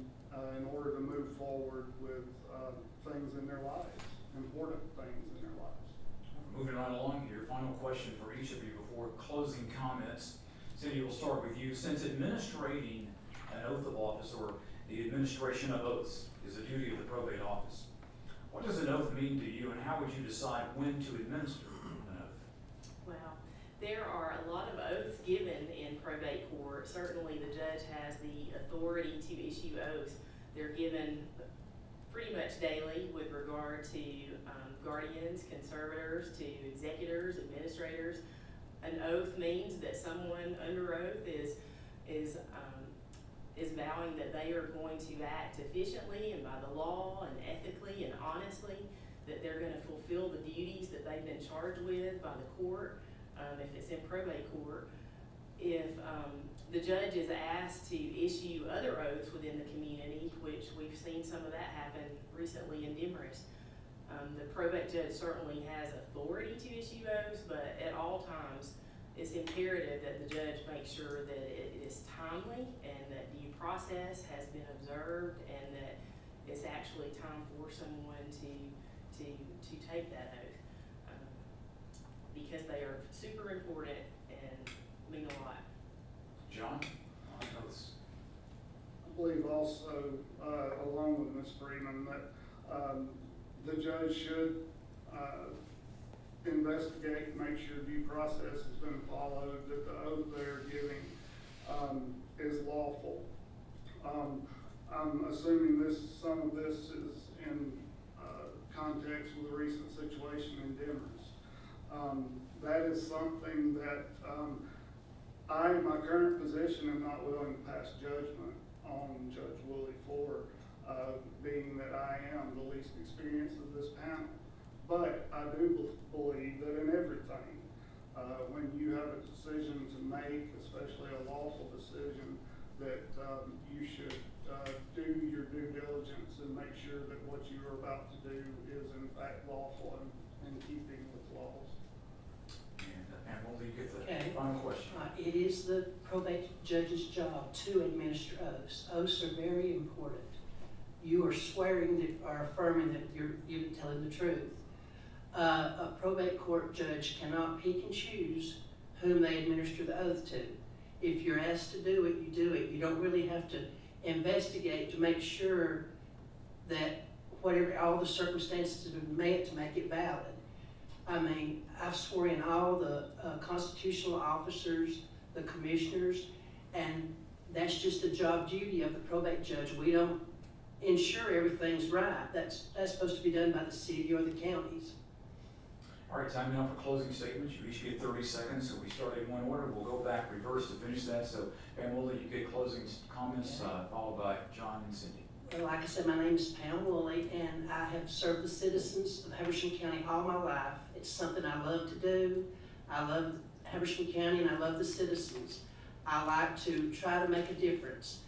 in order to move forward with things in their lives, important things in their lives. Moving right along here, final question for each of you before closing comments. Cindy, we'll start with you. Since administrating an oath of office or the administration of oaths is a duty of the probate office, what does an oath mean to you and how would you decide when to administer an oath? Well, there are a lot of oaths given in probate court. Certainly the judge has the authority to issue oaths. They're given pretty much daily with regard to guardians, conservators, to executors, administrators. An oath means that someone under oath is vowing that they are going to act efficiently and by the law and ethically and honestly, that they're going to fulfill the duties that they've been charged with by the court, if it's in probate court. If the judge is asked to issue other oaths within the community, which we've seen some of that happen recently in Demarest, the probate judge certainly has authority to issue oaths, but at all times it's imperative that the judge make sure that it is timely and that due process has been observed and that it's actually time for someone to take that oath, because they are super important and mean a lot. John, on oaths. I believe also, along with Ms. Freeman, that the judge should investigate, make sure due process has been followed, that the oath they're giving is lawful. I'm assuming some of this is in context with a recent situation in Demarest. That is something that I, in my current position, am not willing to pass judgment on Judge Woolley for, being that I am the least experienced of this panel. But I do believe that in everything, when you have a decision to make, especially a lawful decision, that you should do your due diligence and make sure that what you are about to do is in fact lawful and in keeping with laws. And we'll leave you the Okay. final question. It is the probate judge's job to administer oaths. Oaths are very important. You are swearing that, or affirming that you're telling the truth. A probate court judge cannot pick and choose whom they administer the oath to. If you're asked to do it, you do it. You don't really have to investigate to make sure that all the circumstances have been met to make it valid. I mean, I've sworn in all the constitutional officers, the commissioners, and that's just a job duty of the probate judge. We don't ensure everything's right. That's supposed to be done by the city or the counties. All right, time now for closing statements. You each get 30 seconds, so we start in one order. We'll go back reverse to finish that. So, Pam Woolley, you get closing comments, followed by John and Cindy. Well, like I said, my name is Pam Woolley, and I have served the citizens of Habersham County all my life. It's something I love to do. I love Habersham County, and I love the citizens. I like to try to make a difference.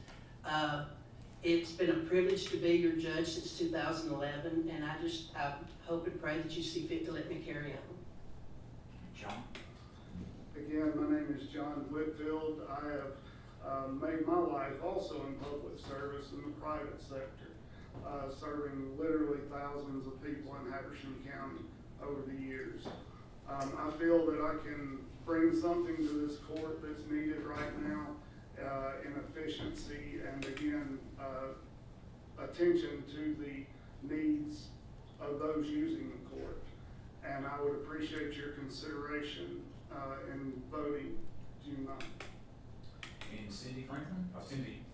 It's been a privilege to be your judge since 2011, and I hope and pray that you see fit to let me carry on. John? Again, my name is John Whitfield. I have made my life also in public service in the private sector, serving literally thousands of people in Habersham County over the years. I feel that I can bring something to this court that's needed right now in efficiency and, again, attention to the needs of those using the court. And I would appreciate your consideration in voting June 9th. And Cindy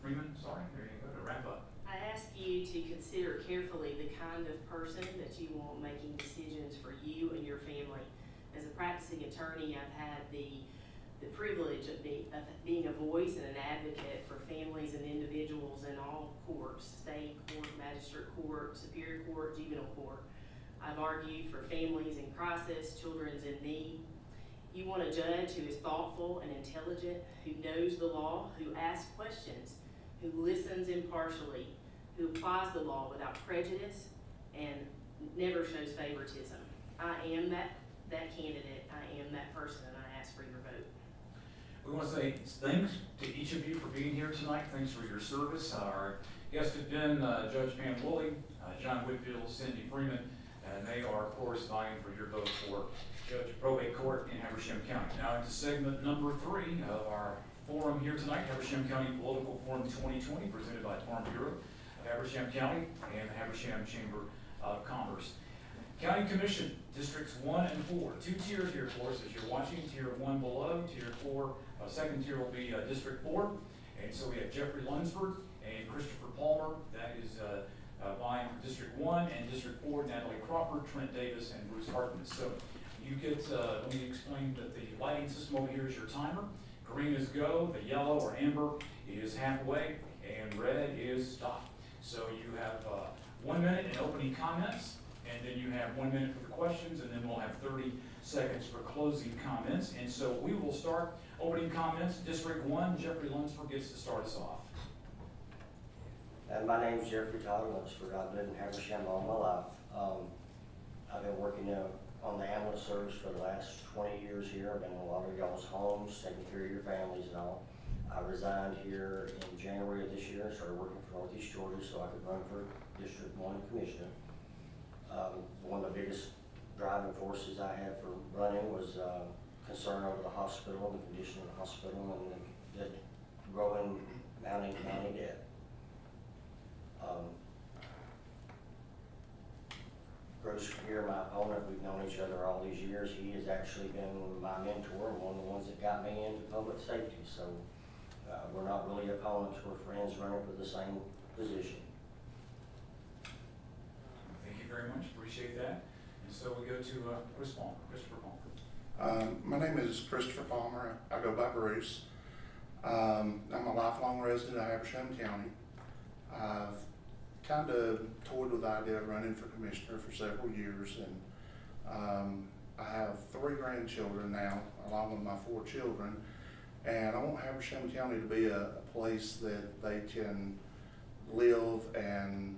Freeman, sorry, there you go, to wrap up. I ask you to consider carefully the kind of person that you want making decisions for you and your family. As a practicing attorney, I've had the privilege of being a voice and an advocate for families and individuals in all courts, state court, magistrate court, superior court, juvenile court. I've argued for families in crisis, children's in need. You want a judge who is thoughtful and intelligent, who knows the law, who asks questions, who listens impartially, who applies the law without prejudice, and never shows favoritism. I am that candidate. I am that person, and I ask for your vote. We want to say thanks to each of you for being here tonight. Thanks for your service. Our guests have been Judge Pam Woolley, John Whitfield, Cindy Freeman, and they are, of course, vying for your vote for Judge of Probate Court in Habersham County. Now into segment number 3 of our forum here tonight, Habersham County Political Forum 2020, presented by Farm Bureau of Habersham County and the Habersham Chamber of Commerce. County Commission, Districts 1 and 4, 2 tiers here for us as you're watching. Tier 1 below, Tier 4, second tier will be District 4. And so we have Jeffrey Lunsford and Christopher Palmer, that is vying for District 1, and District 4, Natalie Crawford, Trent Davis, and Bruce Hartman. So you get, let me explain that the lighting system over here is your timer. Green is go, the yellow or amber is halfway, and red is stop. So you have 1 minute in opening comments, and then you have 1 minute for the questions, and then we'll have 30 seconds for closing comments. And so we will start opening comments. District 1, Jeffrey Lunsford gets to start us off. My name is Jeffrey Todd Lunsford. I've lived in Habersham all my life. I've been working on the ambulance service for the last 20 years here. I've been in a lot of y'all's homes, taking care of your families and all. I resigned here in January of this year and started working for Northeast Georgia so I could run for District 1 Commissioner. One of the biggest driving forces I had for running was concern over the hospital, the condition of the hospital, and the growing, mounting county debt. Bruce here, my opponent, we've known each other all these years. He has actually been my mentor and one of the ones that got me into public safety. So we're not really opponents, we're friends running for the same position. Thank you very much, appreciate that. And so we go to Christopher Palmer. My name is Christopher Palmer. I go by Bruce. I'm a lifelong resident of Habersham County. I've kind of toyed with the idea of running for commissioner for several years, and I have 3 grandchildren now, along with my 4 children, and I want Habersham County to be a place that they can live and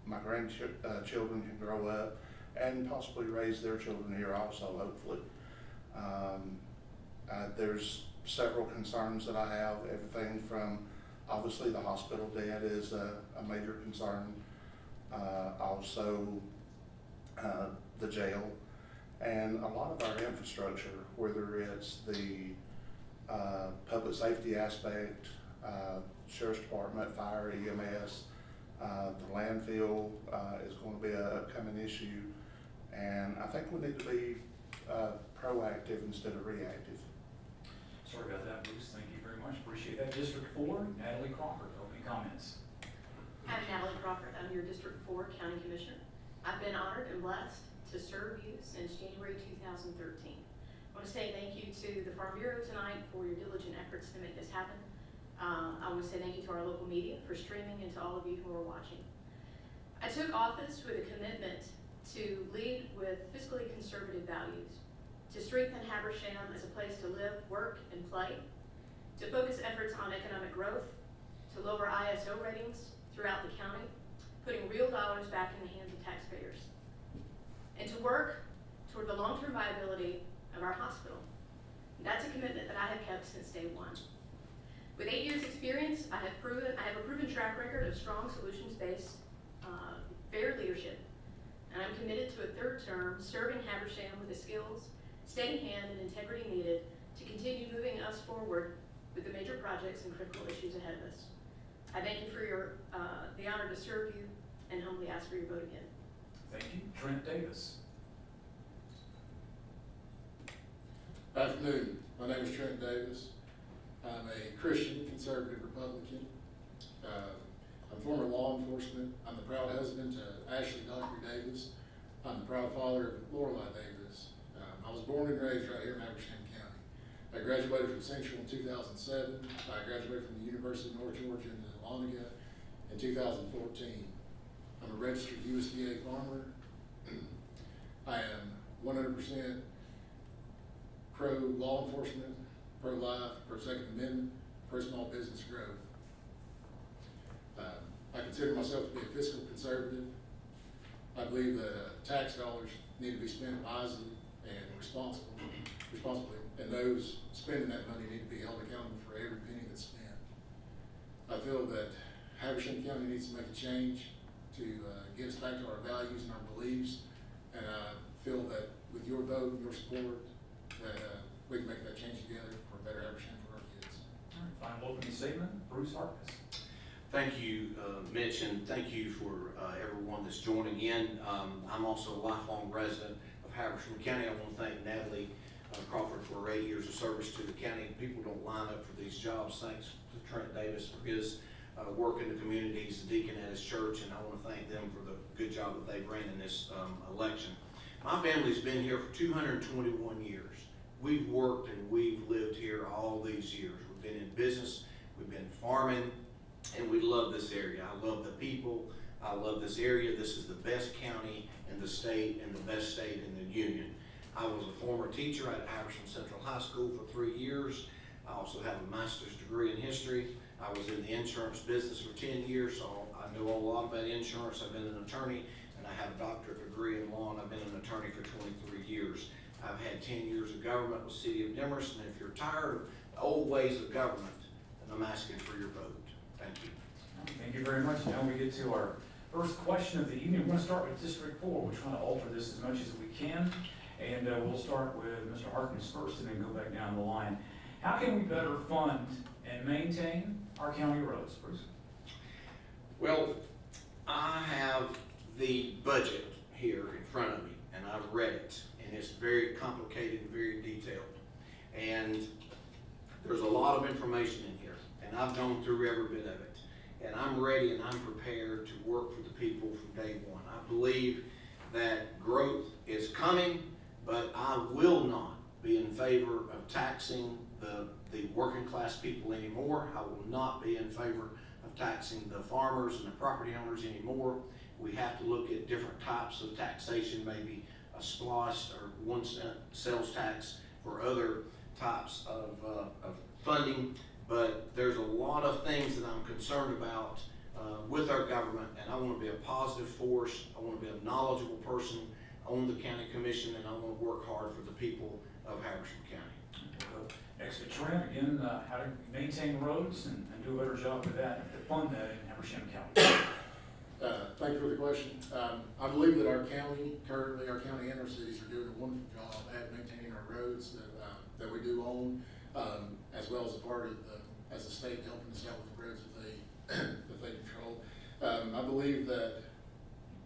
my grandchildren can grow up and possibly raise their children here also, hopefully. There's several concerns that I have, everything from obviously the hospital debt is a major concern, also the jail, and a lot of our infrastructure, whether it's the public safety aspect, Sheriff's Department, Fire, EMS, the landfill is going to be an upcoming issue, and I think we need to be proactive instead of reactive. Sorry about that, Bruce. Thank you very much. Appreciate that. District 4, Natalie Crawford, opening comments. I'm Natalie Crawford. I'm your District 4 County Commissioner. I've been honored and blessed to serve you since January 2013. I want to say thank you to the Farm Bureau tonight for your diligent efforts to make this happen. I want to say thank you to our local media for streaming and to all of you who are watching. I took office with a commitment to lead with fiscally conservative values, to strengthen Habersham as a place to live, work, and play, to focus efforts on economic growth, to lower ISO ratings throughout the county, putting real dollars back in the hands of taxpayers, and to work toward the long-term viability of our hospital. That's a commitment that I have kept since day one. With 8 years experience, I have a proven track record of strong solutions-based, fair leadership, and I'm committed to a 3rd term serving Habersham with the skills, steady hand, and integrity needed to continue moving us forward with the major projects and critical issues ahead of us. I thank you for the honor to serve you and humbly ask for your vote again. Thank you. Trent Davis. Afternoon. My name is Trent Davis. I'm a Christian conservative Republican. I'm former law enforcement. I'm the proud husband to Ashley Dockery Davis. I'm the proud father of Lorelei Davis. I was born and raised right here in Habersham County. I graduated from Central in 2007. I graduated from the University of North Georgia in Dahlonega in 2014. I'm a registered USDA farmer. I am 100% pro-law enforcement, pro-life, pro-Second Amendment, pro-small business growth. I consider myself to be a fiscal conservative. I believe that tax dollars need to be spent wisely and responsibly, and those spending that money need to be held accountable for every penny that's spent. I feel that Habersham County needs to make a change to get us back to our values and our beliefs, and I feel that with your vote and your support, that we can make that change together for a better Habersham for our kids. All right, final opening statement, Bruce Harkness. Thank you, Mitch, and thank you for everyone that's joining in. I'm also a lifelong resident of Habersham County. I want to thank Natalie Crawford for her 8 years of service to the county. People don't line up for these jobs. Thanks to Trent Davis for his work in the community. He's a deacon at his church, and I want to thank them for the good job that they ran in this election. My family's been here for 221 years. We've worked and we've lived here all these years. We've been in business, we've been farming, and we love this area. I love the people. I love this area. This is the best county in the state and the best state in the union. I was a former teacher at Habersham Central High School for 3 years. I also have a master's degree in history. I was in the insurance business for 10 years, so I know a lot about insurance. I've been an attorney, and I have a doctorate degree in law, and I've been an attorney for 23 years. I've had 10 years of government with the City of Demerson, and if you're tired of the old ways of government, then I'm asking for your vote. Thank you. Thank you very much. Now we get to our first question of the evening. We're going to start with District 4. We're trying to alter this as much as we can. And we'll start with Mr. Harkness first and then go back down the line. How can we better fund and maintain our county roads, Bruce? Well, I have the budget here in front of me, and I've read it, and it's very complicated and very detailed. And there's a lot of information in here, and I've gone through every bit of it. And I'm ready and I'm prepared to work for the people from day one. I believe that growth is coming, but I will not be in favor of taxing the working class people anymore. I will not be in favor of taxing the farmers and the property owners anymore. We have to look at different types of taxation, maybe a SPLOST or 1 cent sales tax for other types of funding. But there's a lot of things that I'm concerned about with our government, and I want to be a positive force. I want to be a knowledgeable person on the county commission, and I want to work hard for the people of Habersham County. Next to Trent, again, how to maintain roads and do a better job with that, to fund that in Habersham County. Thank you for the question. I believe that our county, currently our county and our cities are doing a wonderful job at maintaining our roads that we do own, as well as a part of as a state helping us out with the roads that they control. I believe that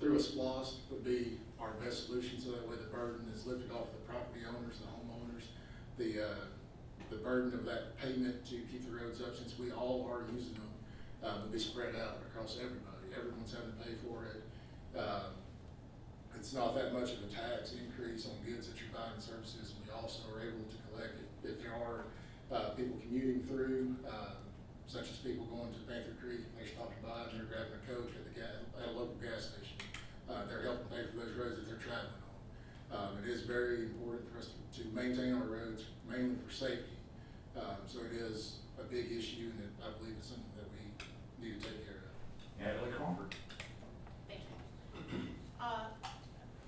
through a SPLOST would be our best solution, so that way the burden is lifted off the property owners, the homeowners, the burden of that payment to keep the roads up, since we all are using them, will be spread out across everybody. Everyone's having to pay for it. It's not that much of a tax increase on goods that you're buying and services, and we also are able to collect if there are people commuting through, such as people going to Panther Creek, and they're stopping by and they're grabbing a Coke at a local gas station. They're helping pay for those roads that they're traveling on. It is very important for us to maintain our roads, mainly for safety. So it is a big issue, and I believe it's something that we need to take care of. Natalie Crawford. Thank you.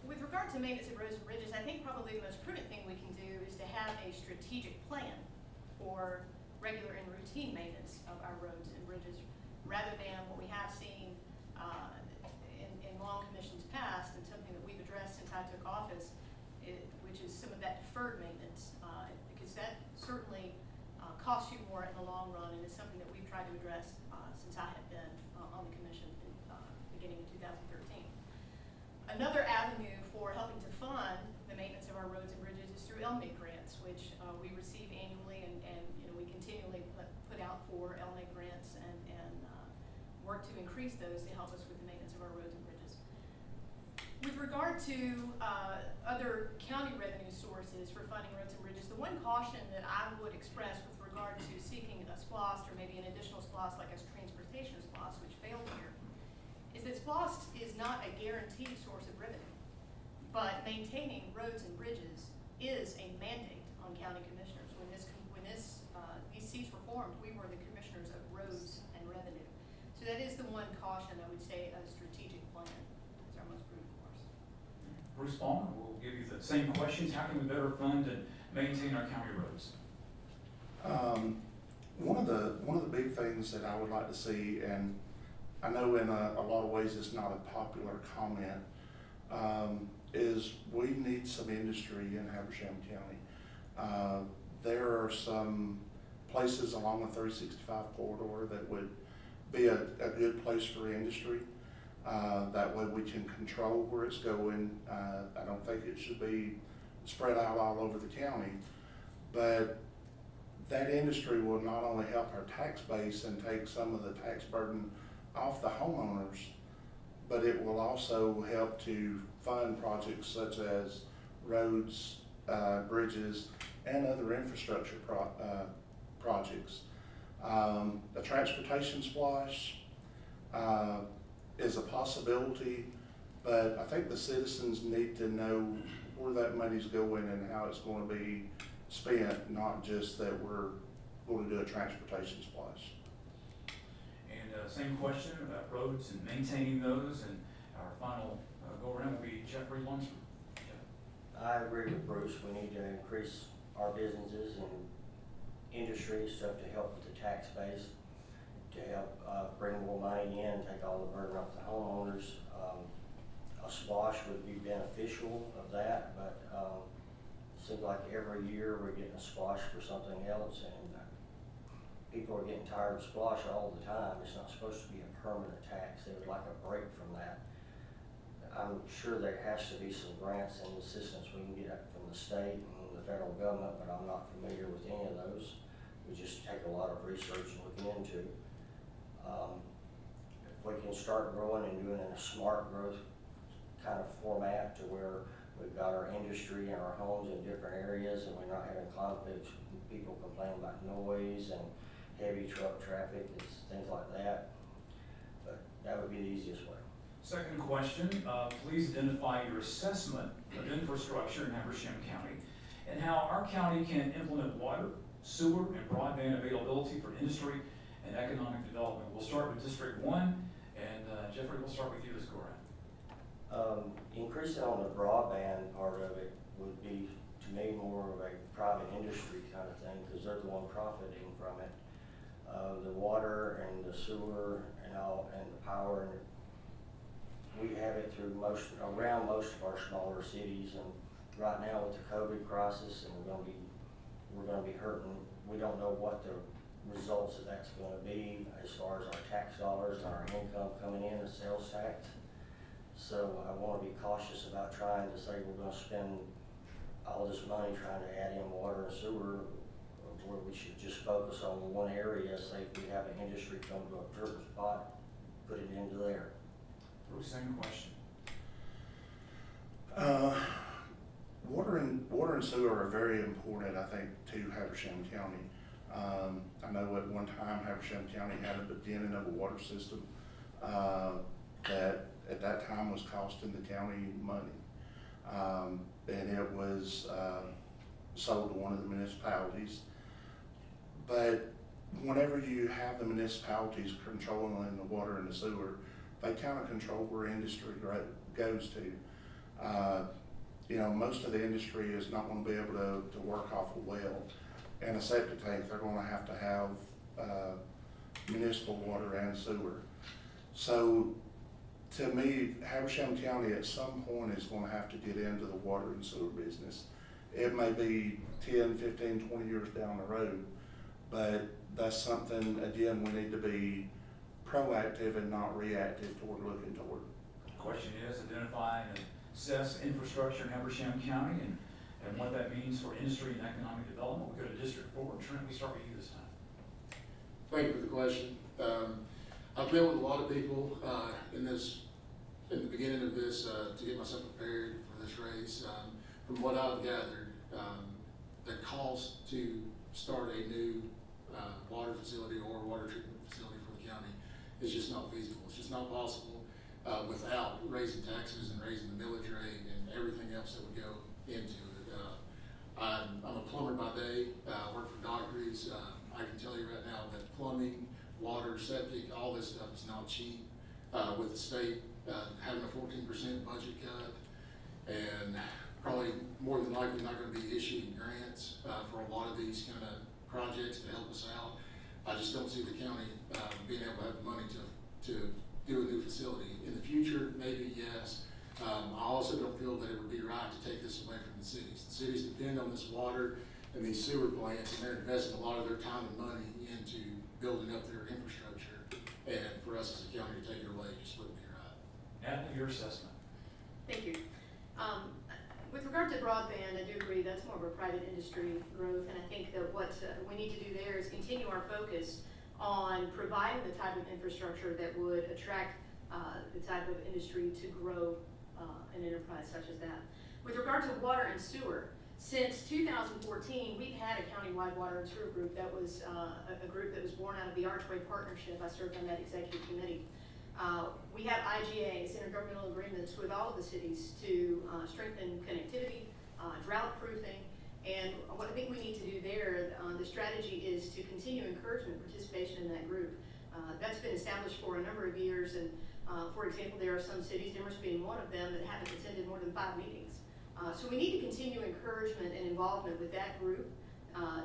With regard to maintenance of roads and bridges, I think probably the most prudent thing we can do is to have a strategic plan for regular and routine maintenance of our roads and bridges, rather than what we have seen in long commissions past, and something that we've addressed since I took office, which is some of that deferred maintenance, because that certainly costs you more in the long run, and is something that we've tried to address since I have been on the commission beginning in 2013. Another avenue for helping to fund the maintenance of our roads and bridges is through LMIG grants, which we receive annually, and we continually put out for LMIG grants and work to increase those to help us with the maintenance of our roads and bridges. With regard to other county revenue sources for funding roads and bridges, the one caution that I would express with regard to seeking a SPLOST or maybe an additional SPLOST like a transportation SPLOST, which failed here, is that SPLOST is not a guaranteed source of revenue, but maintaining roads and bridges is a mandate on county commissioners. These seats were formed, we were the commissioners of roads and revenue. So that is the one caution, I would say, a strategic plan is our most prudent course. Bruce Ballmer, we'll give you the same questions. How can we better fund and maintain our county roads? One of the big things that I would like to see, and I know in a lot of ways it's not a popular comment, is we need some industry in Habersham County. There are some places along the 365 corridor that would be a good place for industry. That way we can control where it's going. I don't think it should be spread out all over the county, but that industry will not only help our tax base and take some of the tax burden off the homeowners, but it will also help to fund projects such as roads, bridges, and other infrastructure projects. The transportation splash is a possibility, but I think the citizens need to know where that money's going and how it's going to be spent, not just that we're going to do a transportation splash. And same question about roads and maintaining those, and our final go around will be Jeffrey Lunsford. I agree with Bruce. We need to increase our businesses and industry stuff to help with the tax base, to help bring more money in, take all the burden off the homeowners. A splash would be beneficial of that, but seems like every year we're getting a splash for something else, and people are getting tired of splash all the time. It's not supposed to be a permanent tax. They would like a break from that. I'm sure there has to be some grants and assistance we can get from the state and the federal government, but I'm not familiar with any of those. We just take a lot of research and looking into. If we can start growing and doing it in a smart growth kind of format to where we've got our industry and our homes in different areas and we're not having conflicts, people complaining about noise and heavy truck traffic and things like that. But that would be the easiest way. Second question, please identify your assessment of infrastructure in Habersham County and how our county can implement water, sewer, and broadband availability for industry and economic development. We'll start with District 1, and Jeffrey, we'll start with you this go around. Increasing on the broadband part of it would be, to me, more of a private industry kind of thing, because they're the one profiting from it. The water and the sewer and all, and the power, and we have it through around most of our smaller cities, and right now with the COVID crisis, and we're gonna be hurting. We don't know what the results of that's gonna be as far as our tax dollars and our income coming in as sales tax. So I wanna be cautious about trying to say we're gonna spend all this money trying to add in water and sewer, where we should just focus on one area. Say if we have an industry come to a certain spot, put it into there. Bruce, same question. Water and sewer are very important, I think, to Habersham County. I know at one time Habersham County had a beginning of a water system that at that time was costing the county money. And it was sold to one of the municipalities. But whenever you have the municipalities controlling the water and the sewer, they kind of control where industry goes to. You know, most of the industry is not going to be able to work off a well and a septic tank. They're going to have municipal water and sewer. So to me, Habersham County at some point is going to have to get into the water and sewer business. It may be 10, 15, 20 years down the road, but that's something, again, we need to be proactive and not reactive toward looking toward. The question is identify and assess infrastructure in Habersham County and what that means for industry and economic development. We'll go to District 4. Trent, we start with you this time. Thank you for the question. I've met with a lot of people in the beginning of this to get myself prepared for this race. From what I've gathered, the cost to start a new water facility or water treatment facility for the county is just not feasible. It's just not possible without raising taxes and raising the millage rate and everything else that would go into it. I'm a plumber by water, septic, all this stuff is not cheap. With the state having a 14% budget cut, and probably more than likely not gonna be issuing grants for a lot of these kind of projects to help us out. I just don't see the county being able to have the money to do a new facility. In the future, maybe yes. I also don't feel that it would be right to take this away from the cities. The cities depend on this water and these sewer plants, and they're investing a lot of their time and money into building up their infrastructure. And for us as a county to take it away just wouldn't be right. Natalie, your assessment. Thank you. With regard to broadband, I do agree that's more of a private industry growth, and I think that what we need to do there is continue our focus on providing the type of infrastructure that would attract the type of industry to grow an enterprise such as that. With regard to water and sewer, since 2014, we've had a countywide water and sewer group that was a group that was born out of the Archway Partnership. I served on that executive committee. We have IGAs, intergovernmental agreements, with all of the cities to strengthen connectivity, drought proofing, and what I think we need to do there, the strategy is to continue encouragement and participation in that group. That's been established for a number of years, and for example, there are some cities, Demers being one of them, that haven't attended more than 5 meetings. So we need to continue encouragement and involvement with that group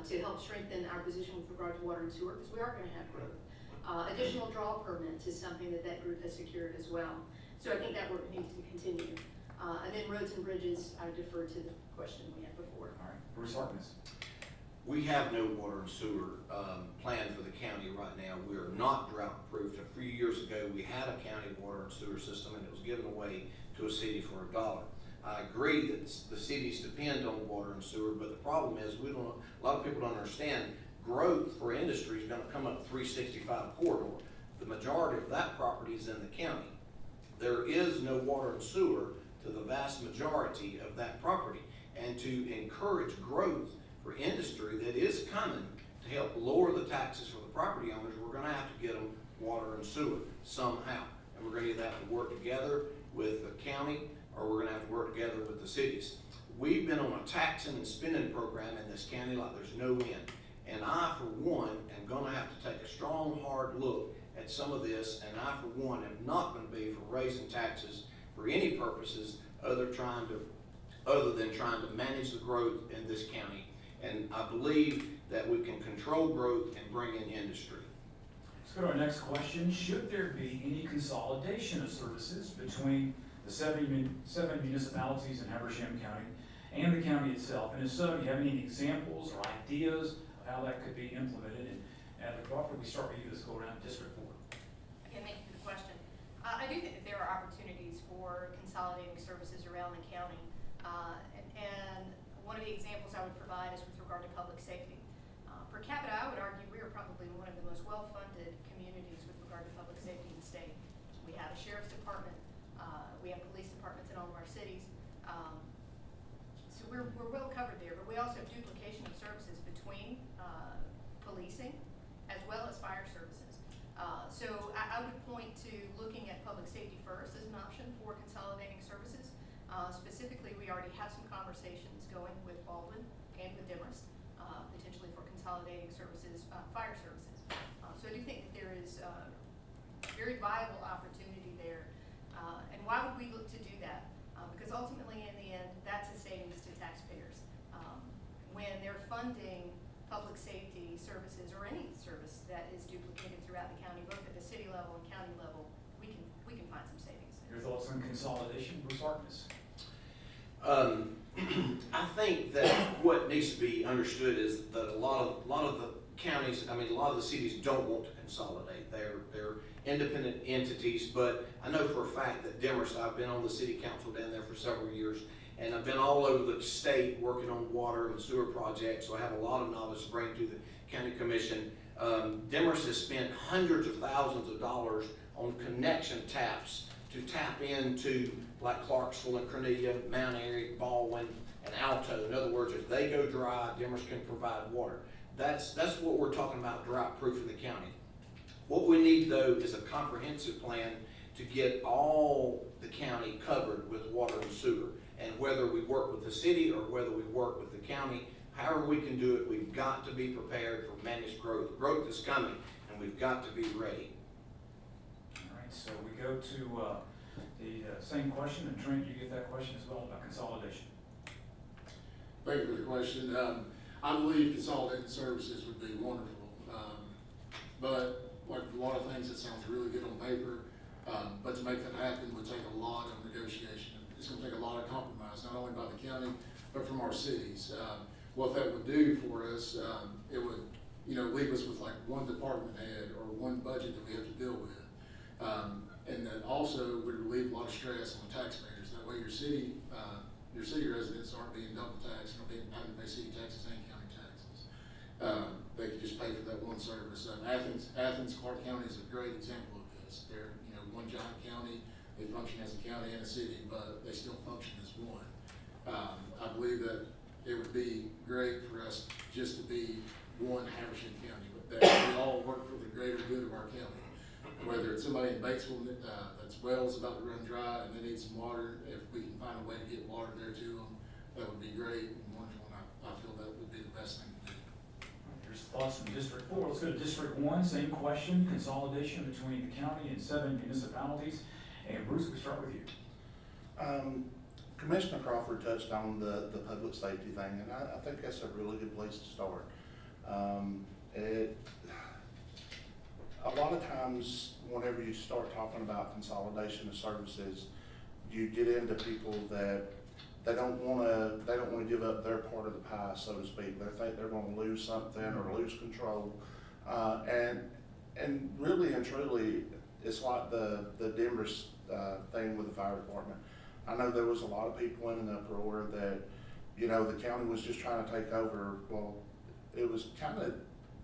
to help strengthen our position with regard to water and sewer, because we are going to have growth. Additional draw permits is something that group has secured as well. So I think that work needs to continue. And then roads and bridges, I defer to the question we had before. All right, Bruce Harkness. We have no water and sewer plan for the county right now. We are not drought proofed. A few years ago, we had a county water and sewer system, and it was given away to a city for $1. I agree that the cities depend on water and sewer, but the problem is a lot of people don't understand growth for industry is going to come up 365 corridor. The majority of that property is in the county. There is no water and sewer to the vast majority of that property. And to encourage growth for industry that is coming to help lower the taxes for the property owners, we're going to have to get them water and sewer somehow. And we're going to either have to work together with the county, or we're going to have to work together with the cities. We've been on a taxing and spending program in this county like there's no end. And I, for one, am going to have to take a strong, hard look at some of this, and I, for one, am not going to be for raising taxes for any purposes other than trying to manage the growth in this county. And I believe that we can control growth and bring in industry. Let's go to our next question. Should there be any consolidation of services between the seven municipalities in Habersham County and the county itself? And if so, do you have any examples or ideas of how that could be implemented? And Natalie Crawford, we start with you. Let's go around District 4. Again, thank you for the question. I do think that there are opportunities for consolidating services around the county. And one of the examples I would provide is with regard to public safety. Per capita, I would argue we are probably one of the most well-funded communities with regard to public safety in the state. We have a sheriff's department, we have police departments in all of our cities. So we're well covered there, but we also have duplication of services between policing as well as fire services. So I would point to looking at public safety first as an option for consolidating services. Specifically, we already have some conversations going with Baldwin and with Demers, potentially for consolidating services, fire services. So I do think that there is a very viable opportunity there. And why would we look to do that? Because ultimately, in the end, that's a savings to taxpayers. When they're funding public safety services or any service that is duplicated throughout the county, both at the city level and county level, we can find some savings. Your thoughts on consolidation, Bruce Harkness? I think that what needs to be understood is that a lot of the counties, a lot of the cities don't want to consolidate. They're independent entities, but I know for a fact that Demers, I've been on the city council down there for several years, and I've been all over the state working on water and sewer projects, so I have a lot of knowledge to bring to the county commission. Demers has spent hundreds of thousands of dollars on connection taps to tap into like Clarksville and Cornelia, Mount Airy, Baldwin, and Alto. In other words, if they go dry, Demers can provide water. That's what we're talking about, drought proof in the county. What we need though is a comprehensive plan to get all the county covered with water and sewer. And whether we work with the city or whether we work with the county, however we can do it, we've got to be prepared for managed growth. Growth is coming. and we've got to be ready. All right, so we go to the same question, and Trent, you get that question as well about consolidation. Thank you for the question. I believe consolidated services would be wonderful. But like a lot of things, it sounds really good on paper. But to make that happen would take a lot of negotiation. It's gonna take a lot of compromise, not only by the county, but from our cities. What that would do for us, it would, leave us with like one department head or one budget that we have to deal with. And then also would relieve a lot of stress on the taxpayers. That way your city residents aren't being double taxed, having to pay city taxes and county taxes. They could just pay for that one service. Athens, Clark County is a great example of this. They're, one giant county, they function as a county and a city, but they still function as one. I believe that it would be great for us just to be one Habersham County, that we all work for the greater good of our county. Whether it's somebody in Batesville that's well's about to run dry and they need some water, if we can find a way to get water there to them, that would be great and wonderful, and I feel that would be the best thing to do. Here's thoughts from District 4. Let's go to District 1, same question, consolidation between the county and 7 municipalities. And Bruce, we start with you. Commissioner Crawford touched on the public safety thing, and I think that's a really good place to start. A lot of times, whenever you start talking about consolidation of services, you get into people that they don't want to give up their part of the pie, so to speak. They think they're going to lose something or lose control, and really and truly, it's like the Denver's thing with the fire department. I know there was a lot of people in an uproar that, the county was just trying to take over. Well, it was kind of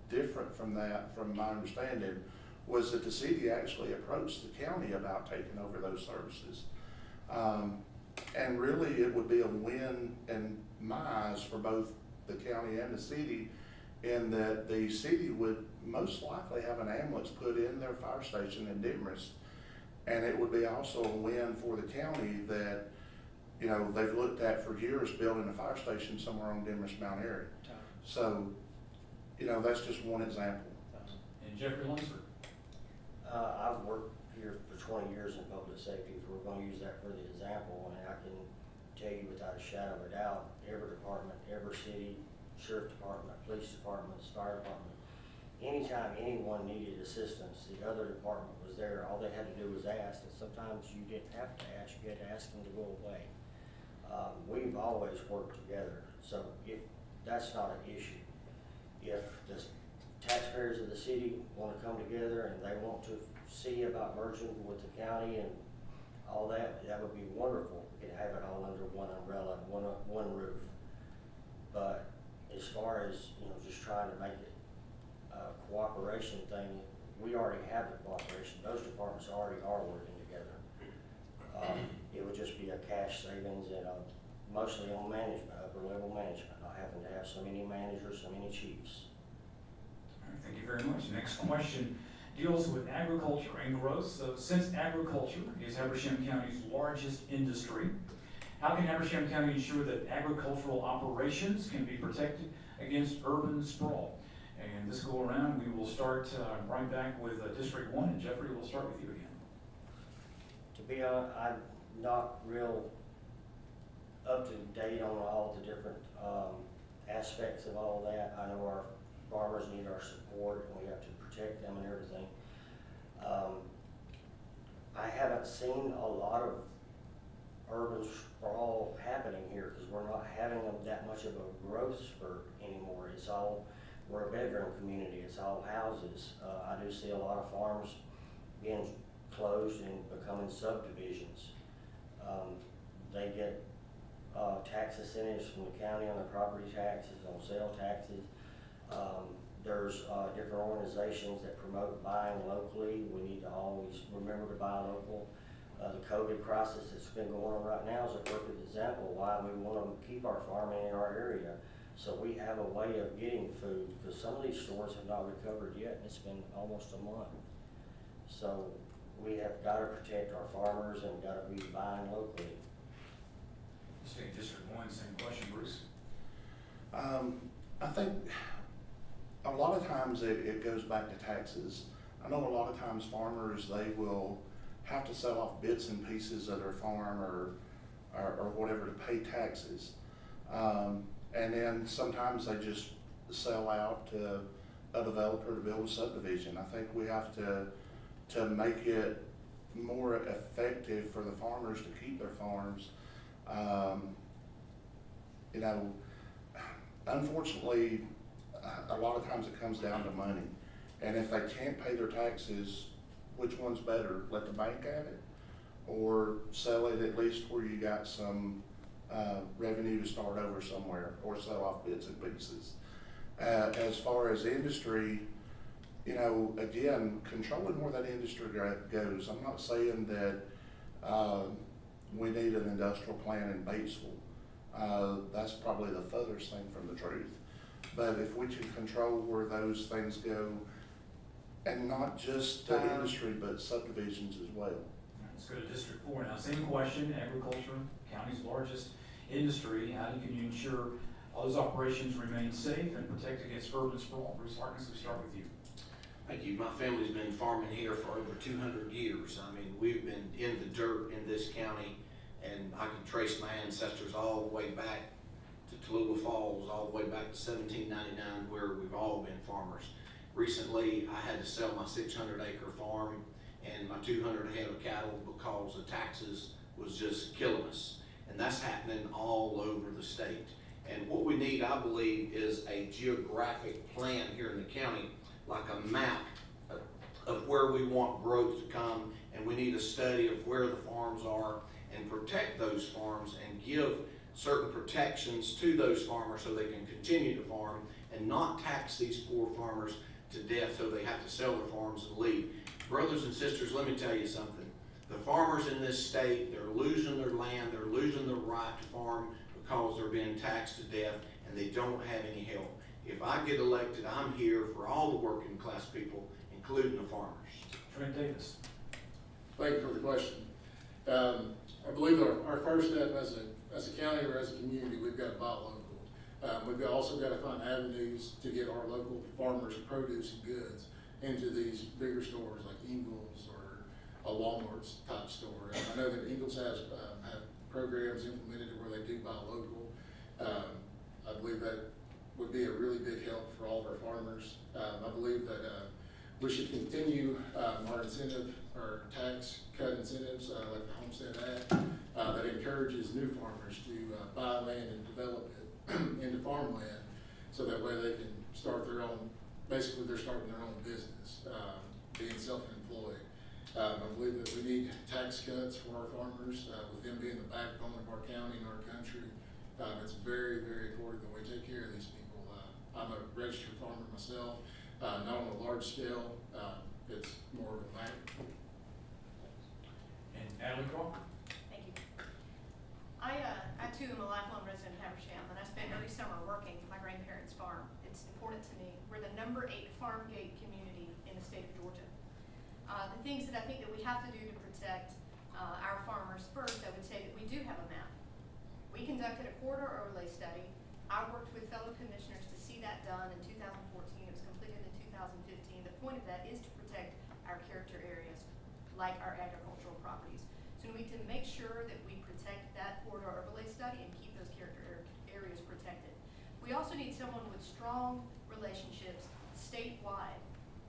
different from that, from my understanding, was that the city actually approached the county about taking over those services. And really, it would be a win in my eyes for both the county and the city, in that the city would most likely have an ambulance put in their fire station in Demorest. And it would be also a win for the county that, they've looked at for years building a fire station somewhere on Demorest Mount Airy. So, that's just one example. And Jeffrey Lunsford. I've worked here for 20 years in public safety, if we're going to use that for the example, and I can tell you without a shadow of a doubt, every department, every city, sheriff department, police departments, fire department, anytime anyone needed assistance, the other department was there. All they had to do was ask, and sometimes you didn't have to ask, you had to ask them to go away. We've always worked together, so if that's not an issue. If the taxpayers of the city want to come together and they want to see about merging with the county and all that, that would be wonderful. We could have it all under one umbrella, one roof. But as far as, just trying to make it a cooperation thing, we already have the cooperation. Those departments already are working together. It would just be a cash savings and mostly on management, upper level management, not having to have so many managers, so many chiefs. All right, thank you very much. Next question deals with agriculture and growth. So since agriculture is Habersham County's largest industry, how can Habersham County ensure that agricultural operations can be protected against urban sprawl? And this go around, we will start right back with District 1, and Jeffrey, we'll start with you again. To be honest, I'm not real up to date on all the different aspects of all that. I know our farmers need our support and we have to protect them and everything. I haven't seen a lot of urban sprawl happening here because we're not having that much of a growth spurt anymore. We're a bedroom community, it's all houses. I do see a lot of farms being closed and becoming subdivisions. They get tax incentives from the county on their property taxes, on sale taxes. There's different organizations that promote buying locally. We need to always remember to buy local. The COVID crisis that's been going on right now is a perfect example why we want to keep our farming in our area. So we have a way of getting food, because some of these stores have not recovered yet, and it's been almost a month. So we have got to protect our farmers and got to be buying locally. State District 1, same question, Bruce. I think a lot of of times it goes back to taxes. I know a lot of times farmers, they will have to sell off bits and pieces of their farm or whatever to pay taxes. And then sometimes they just sell out to a developer to build a subdivision. I think we have to make it more effective for the farmers to keep their farms. You know, unfortunately, a lot of times it comes down to money. And if they can't pay their taxes, which one's better? Let the bank have it? Or sell it at least where you got some revenue to start over somewhere, or sell off bits and pieces. As far as industry, you know, again, controlling where that industry goes. I'm not saying that we need an industrial plant in Batesville. That's probably the furthest thing from the truth. But if we can control where those things go, and not just the industry, but subdivisions as well. Let's go to District 4 now. Same question, agriculture, county's largest industry. How can you ensure all those operations remain safe and protect against urban sprawl? Bruce Harkness, we start with you. Thank you. My family's been farming here for over 200 years. I mean, we've been in the dirt in this county, and I can trace my ancestors all the way back to Tallulah Falls, all the way back to 1799, where we've all been farmers. Recently, I had to sell my 600-acre farm and my 200 head of cattle because the taxes was just killing us. And that's happening all over the state. And what we need, I believe, is a geographic plan here in the county, like a map of where we want growth to come, and we need a study of where the farms are and protect those farms and give certain protections to those farmers so they can continue to farm and not tax these poor farmers to death so they have to sell their farms and leave. Brothers and sisters, let me tell you something. The farmers in this state, they're losing their land, they're losing the right to farm because they're being taxed to death, and they don't have any help. If I get elected, I'm here for all the working class people, including the farmers. Trent Davis. Thank you for the question. I believe our first step as a county or as a community, we've got to buy local. We've also got to find avenues to get our local farmers' produce and goods into these bigger stores like Ingles or a Walmart's type store. And I know that Ingles have programs implemented where they do buy local. I believe that would be a really big help for all of our farmers. I believe that we should continue our incentive, our tax cut incentives like the Homestead Act that encourages new farmers to buy land and develop it into farmland, so that way they can start their own, basically they're starting their own business, being self-employed. I believe that we need tax cuts for our farmers, with them being the backbone of our county and our country. It's very, very important that we take care of these people. I'm a registered farmer myself, not on a large scale. It's more of a bank. And Natalie Crawford. Thank you. I too am a lifelong resident of Habersham, and I spent every summer working for my grandparents' farm. It's important to me. We're the #8 farm gate community in the state of Georgia. The things that I think that we have to do to protect our farmers, first, I would say that we do have a map. We conducted a corridor overlay study. I worked with fellow commissioners to see that done in 2014. It was completed in 2015. The point of that is to protect our character areas, like our agricultural properties. So we need to make sure that we protect that corridor overlay study and keep those character areas protected. We also need someone with strong relationships statewide.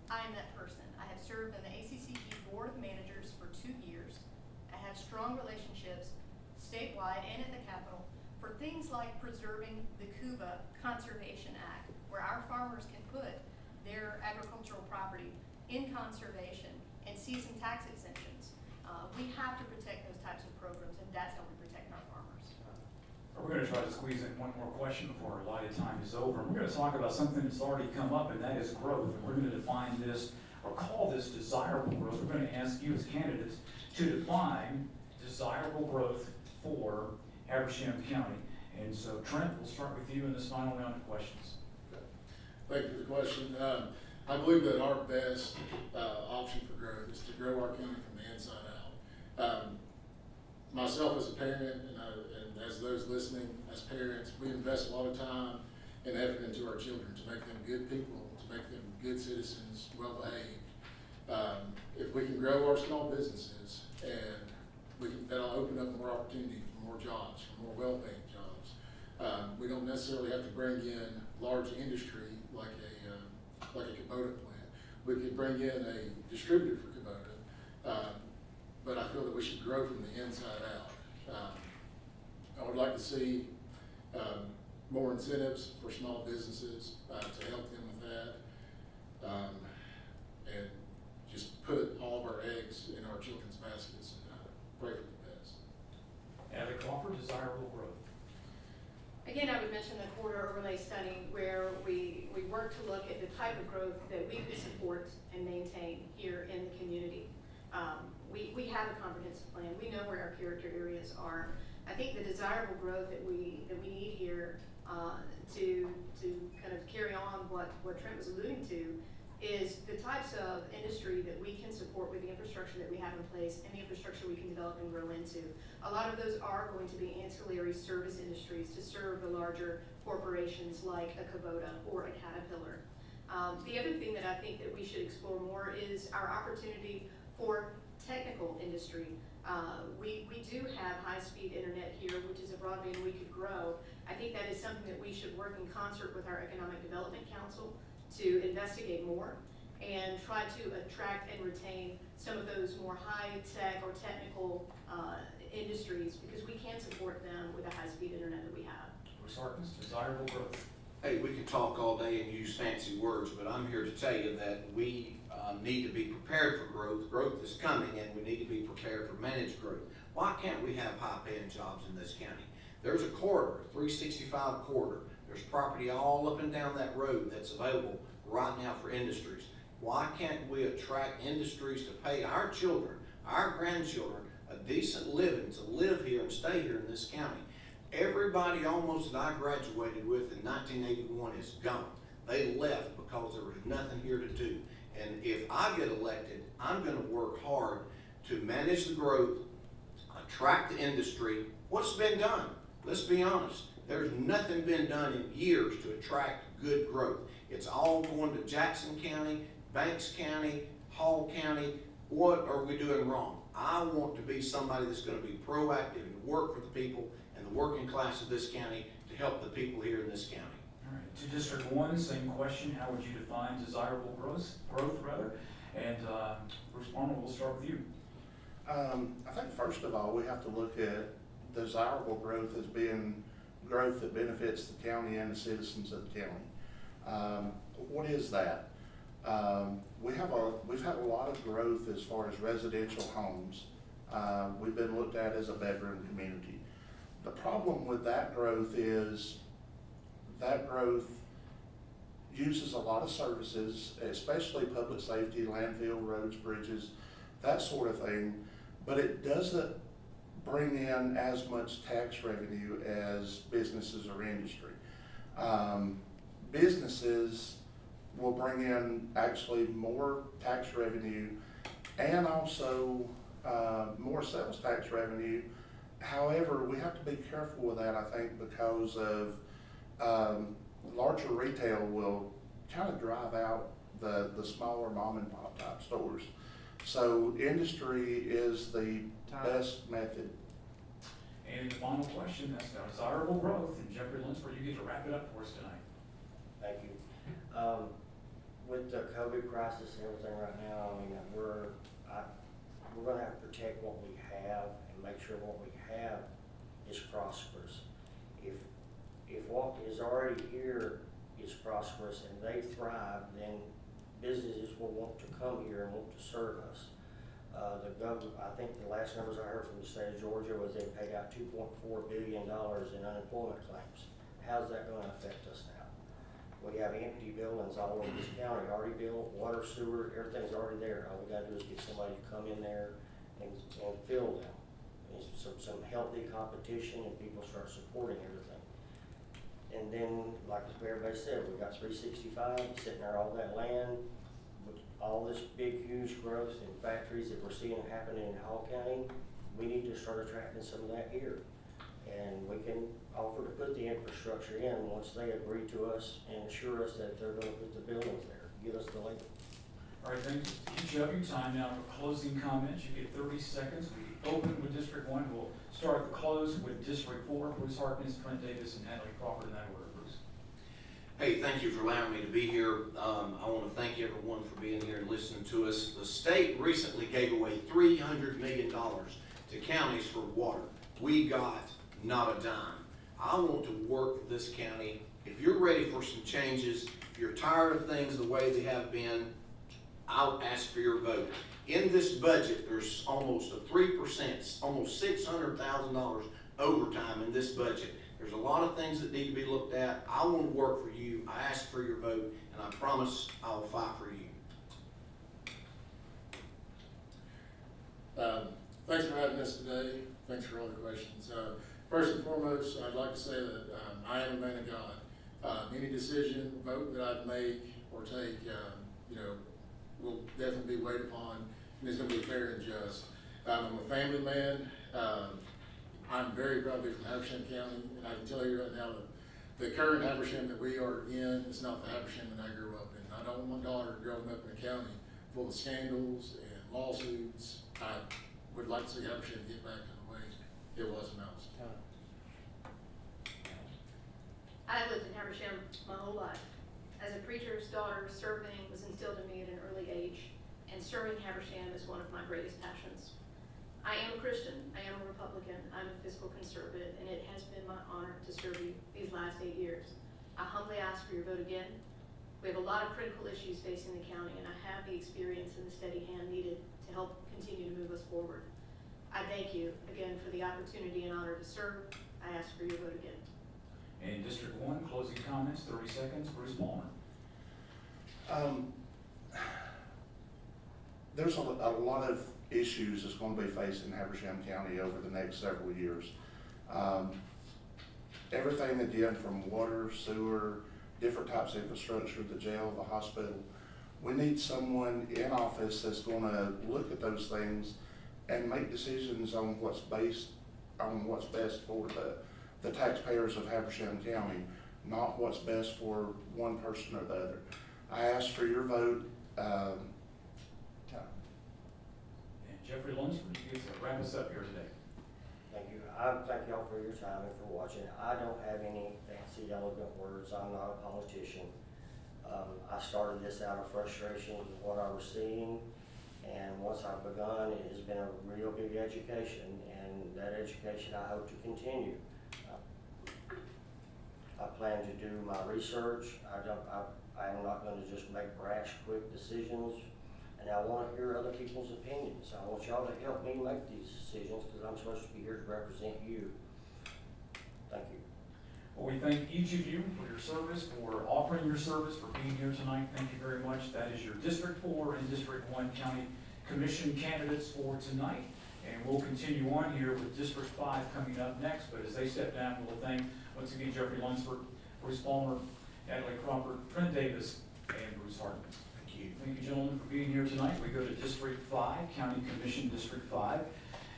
I am that person. I have served on the ACCP Board of Managers for 2 years. I have strong relationships statewide and at the Capitol for things like preserving the CUVA Conservation Act, where our farmers can put their agricultural property in conservation and see some tax exemptions. We have to protect those types of programs, and that's how we protect our farmers. We're going to try to squeeze in one more question before our allotted time is over. We're going to talk about something that's already come up, and that is growth. And we're going to define this, or call this desirable growth. We're going to ask you as candidates to define desirable growth for Habersham County. And so Trent, we'll start with you in this final round of questions. Thank you for the question. I believe that our best option for growth is to grow our county from the inside out. Myself as a parent, and as those listening as parents, we invest a lot of time an effort into our children to make them good people, to make them good citizens, well-behaved. If we can grow our small businesses and that'll open up more opportunity for more jobs, for more well-paying jobs. We don't necessarily have to bring in large industry like a Kubota plant. We could bring in a distributor for Kubota, but I feel that we should grow from the inside out. I would like to see more incentives for small businesses to help them with that, and just put all of our eggs in our children's baskets and pray for the best. Abby Crawford, desirable growth. Again, I would mention the corridor overlay study where we work to look at the type of growth that we could support and maintain here in the community. We have a comprehensive plan. We know where our character areas are. I think the desirable growth that we need here to kind of carry on what Trent was alluding to is the types of industry that we can support with the infrastructure that we have in place and the infrastructure we can develop and grow into. A lot of those are going to be ancillary service industries to serve the larger corporations like a Kubota or a Caterpillar. The other thing that I think that we should explore more is our opportunity for technical industry. We do have high-speed internet here, which is a broadband we could grow. I think that is something that we should work in concert with our Economic Development Council to investigate more and try to attract and retain some of those more high-tech or technical industries, because we can support them with the high-speed internet that we have. Bruce Harkins, desirable growth. Hey, we could talk all day and use fancy words, but I'm here to tell you that we need to be prepared for growth. Growth is coming, and we need to be prepared for managed growth. Why can't we have high-paying jobs in this county? There's a corridor, 365 corridor. There's property all up and down that road that's available right now for industries. Why can't we attract industries to pay our children, our grandchildren, a decent living to live here and stay here in this county? Everybody almost that I graduated with in 1981 is gone. They left because there was nothing here to do. And if I get elected, I'm going to work hard to manage the growth, attract the industry. What's been done? Let's be honest. There's nothing been done in years to attract good growth. It's all going to Jackson County, Banks County, Hall County. What are we doing wrong? I want to be somebody that's going to be proactive and work for the people and the working class of this county to help the people here in this county. All right, to District 1, same question. How would you define desirable growth? And Bruce Palmer, we'll start with you. I think first of all, we have to look at desirable growth as being growth that benefits the county and the citizens of the county. What is that? We've had a lot of growth as far as residential homes. We've been looked at as a bedroom community. The problem with that growth is that growth uses a lot of services, especially public safety, landfill, roads, bridges, that sort of thing, but it doesn't bring in as much tax revenue as businesses or industry. Businesses will bring in actually more tax revenue and also more sales tax revenue. However, we have to be careful with that, I think, because of larger retail will kind of drive out the smaller mom and pop type stores. So industry is the best method. And the final question, that's desirable growth. And Jeffrey Lunsford, you get to wrap it up for us tonight. Thank you. With the COVID crisis and everything right now, I mean, we're gonna have to protect what we have and make sure what we have is prosperous. If what is already here is prosperous and they thrive, then businesses will want to come here and want to serve us. The government, I think the last numbers I heard from the state of Georgia was they paid out $2.4 billion in unemployment claims. How's that going to affect us now? We have empty buildings all over this county, already built, water, sewer, everything's already there. All we got to do is get somebody to come in there and fill them. And some healthy competition and people start supporting everything. And then, like everybody said, we've got 365 sitting there, all that land, with all this big, huge growth and factories that we're seeing happening in Hall County. We need to start attracting some of that here. And we can offer to put the infrastructure infrastructure in once they agree to us and assure us that they're gonna put the buildings there, give us the labor. All right, thank you. Each of you, time now for closing comments. You get 30 seconds. We open with District 1. We'll start at the close with District 4, Bruce Harkness, Trent Davis, and Natalie Crawford in that order. Bruce. Hey, thank you for allowing me to be here. I want to thank everyone for being here and listening to us. The state recently gave away $300 million to counties for water. We got not a dime. I want to work with this county. If you're ready for some changes, if you're tired of things the way they have been, I'll ask for your vote. In this budget, there's almost a 3%, almost $600,000 overtime in this budget. There's a lot of things that need to be looked at. I want to work for you. I ask for your vote, and I promise I'll fight for you. Thanks for having us today. Thanks for all the questions. First and foremost, I'd like to say that I am a man of God. Any decision, vote that I make or take, will definitely be weighed upon, and it's going to be fair and just. I'm a family man. I'm very proud to be from Habersham County, and I can tell you right now that the current Habersham that we are in is not the Habersham that I grew up in. I don't want my daughter growing up in a county full of scandals and lawsuits. I would like to see Habersham get back to the way it was when I was a county. I lived in Habersham my whole life. As a preacher's daughter, serving was instilled in me at an early age, and serving Habersham is one of my greatest passions. I am a Christian, I am a Republican, I'm a fiscal conservative, and it has been my honor to serve you these last 8 years. I humbly ask for your vote again. We have a lot of critical issues facing the county, and I have the experience and the steady hand needed to help continue to move us forward. I thank you again for the opportunity and honor to serve. I ask for your vote again. And District 1, closing comments, 30 seconds. Bruce Palmer. There's a lot of issues that's going to be facing Habersham County over the next several years. Everything again from water, sewer, different types of infrastructure, the jail, the hospital. We need someone in office that's going to look at those things and make decisions on what's best for the taxpayers of Habersham County, not what's best for one person or the other. I ask for your vote. And Jeffrey Lunsford, you get to wrap us up here today. Thank you. I thank y'all for your time and for watching. I don't have any fancy, elegant words. I'm not a politician. I started this out of frustration with what I was seeing, and once I've begun, it has been a real big education, and that education I hope to continue. I plan to do my research. I am not going to just make rash, quick decisions, and I want to hear other people's opinions. I want y'all to help me make these decisions because I'm supposed to be here to represent you. Thank you. Well, we thank each of you for your service, for offering your service, for being here tonight. Thank you very much. That is your District 4 and District 1 County Commission candidates for tonight. And we'll continue on here with District 5 coming up next. But as they step down, we'll thank once again Jeffrey Lunsford, Bruce Palmer, Natalie Crawford, Trent Davis, and Bruce Hartman. Thank you. Thank you, gentlemen, for being here tonight. We go to District 5, County Commission District 5.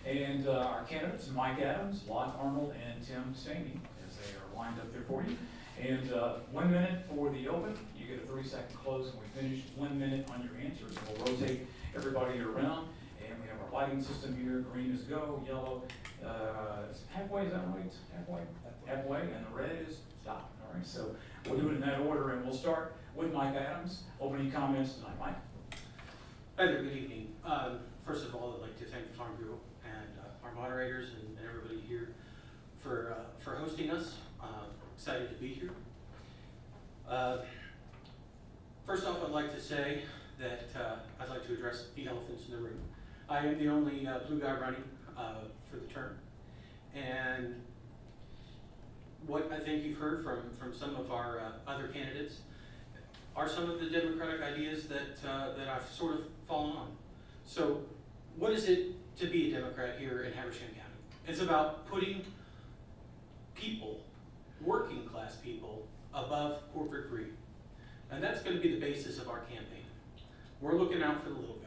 And our candidates, Mike Adams, Locke Arnold, and Tim Staney, as they are lined up there for you. And 1 minute for the open. You get a 30-second close, and we finish 1 minute on your answers. And we'll rotate everybody around. And we have our lighting system here. Green is go, yellow, it's halfway, is that right? Halfway, and the red is stop. All right, so we'll do it in that order, and we'll start with Mike Adams. Opening comments tonight, Mike. Hi there, good evening. First of all, I'd like to thank the Farm Bureau and our moderators and everybody here for hosting us. Excited to be here. First off, I'd like to say that I'd like to address the elephants in the room. I am the only blue guy running for the term. And what I think you've heard from some of our other candidates are some of the democratic ideas that I've sort of fallen on. So what is it to be a Democrat here in Habersham County? It's about putting people, working class people, above corporate greed. And that's going to be the basis of our campaign. We're looking out for the little guy.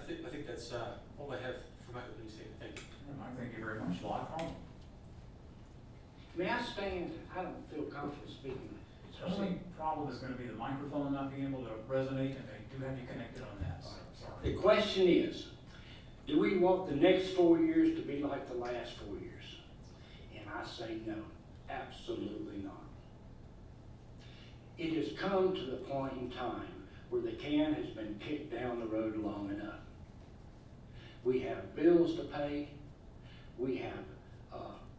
I think that's all I have for my opening statement. Thank you. Mike, thank you very much. Lockhart? May I stand? I don't feel comfortable speaking. The only problem is gonna be the microphone not being able to resonate, and they do have you connected on that, so, sorry. The question is, do we want the next 4 years to be like the last 4 years? And I say no, absolutely not. It has come to the point in time where the can has been kicked down the road long enough. We have bills to pay, we have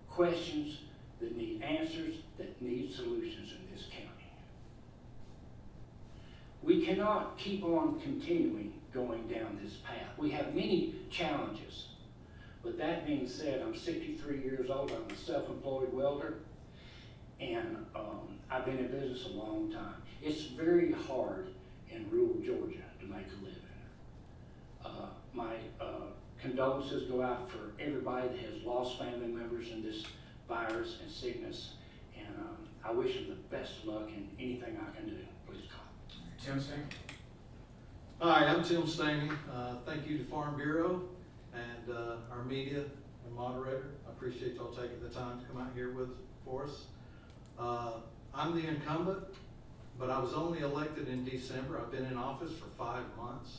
questions that need answers, that need solutions in this county. We cannot keep on continuing going down this path. We have many challenges. But that being said, I'm 63 years old, I'm a self-employed welder, and I've been in business a long time. It's very hard in rural Georgia to make a living. My condolences go out for everybody that has lost family members in this virus and sickness, and I wish them the best of luck in anything I can do. Please call. Tim Sting? Hi, I'm Tim Staney. Thank you to Farm Bureau and our media and moderator. I appreciate y'all taking the time to come out here for us. I'm the incumbent, but I was only elected in December. I've been in office for 5 months.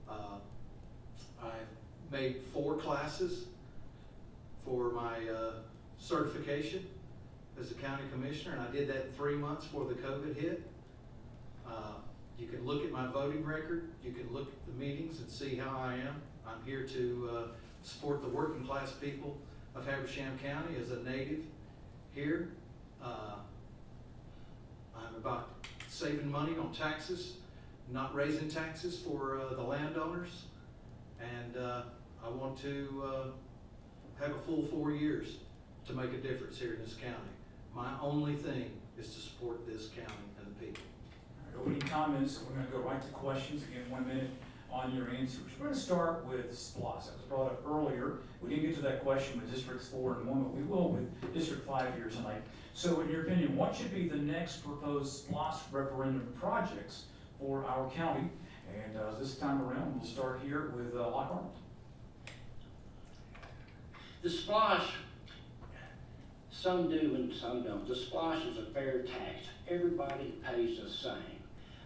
I made 4 classes for my certification as a county commissioner, and I did that in 3 months before the COVID hit. You can look at my voting record, you can look at the meetings and see how I am. I'm here to support the working class people of Habersham County as a native here. I'm about saving money on taxes, not raising taxes for the landowners, and I want to have a full 4 years to make a difference here in this county. My only thing is to support this county and the people. All right, opening comments, we're gonna go right to questions. Again, 1 minute on your answers. We're gonna start with SPLOST. That was brought up earlier. We didn't get to that question with Districts 4 and 1, but we will with District 5 here tonight. So in your opinion, what should be the next proposed SPLOST referendum projects for our county? And this time around, we'll start here with Lockhart. The splosh, some do and some don't. The splosh is a fair tax. Everybody pays the same.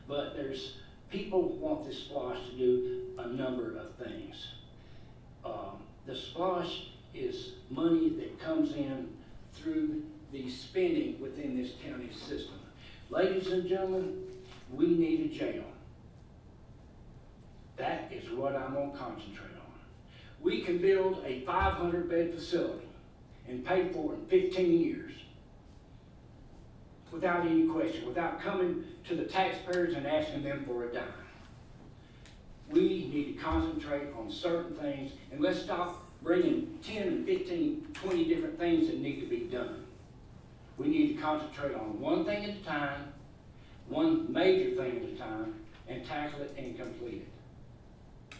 But there's people want the splosh to do a number of things. The splosh is money that comes in through the spending within this county system. Ladies and gentlemen, we need a jail. That is what I'm gonna concentrate on. We can build a 500-bed facility and pay for it in 15 years without any question, without coming to the taxpayers and asking them for a dime. We need to concentrate on certain things, and let's stop bringing 10 and 15, 20 different things that need to be done. We need to concentrate on one thing at a time, one major thing at a time, and tackle it and complete it.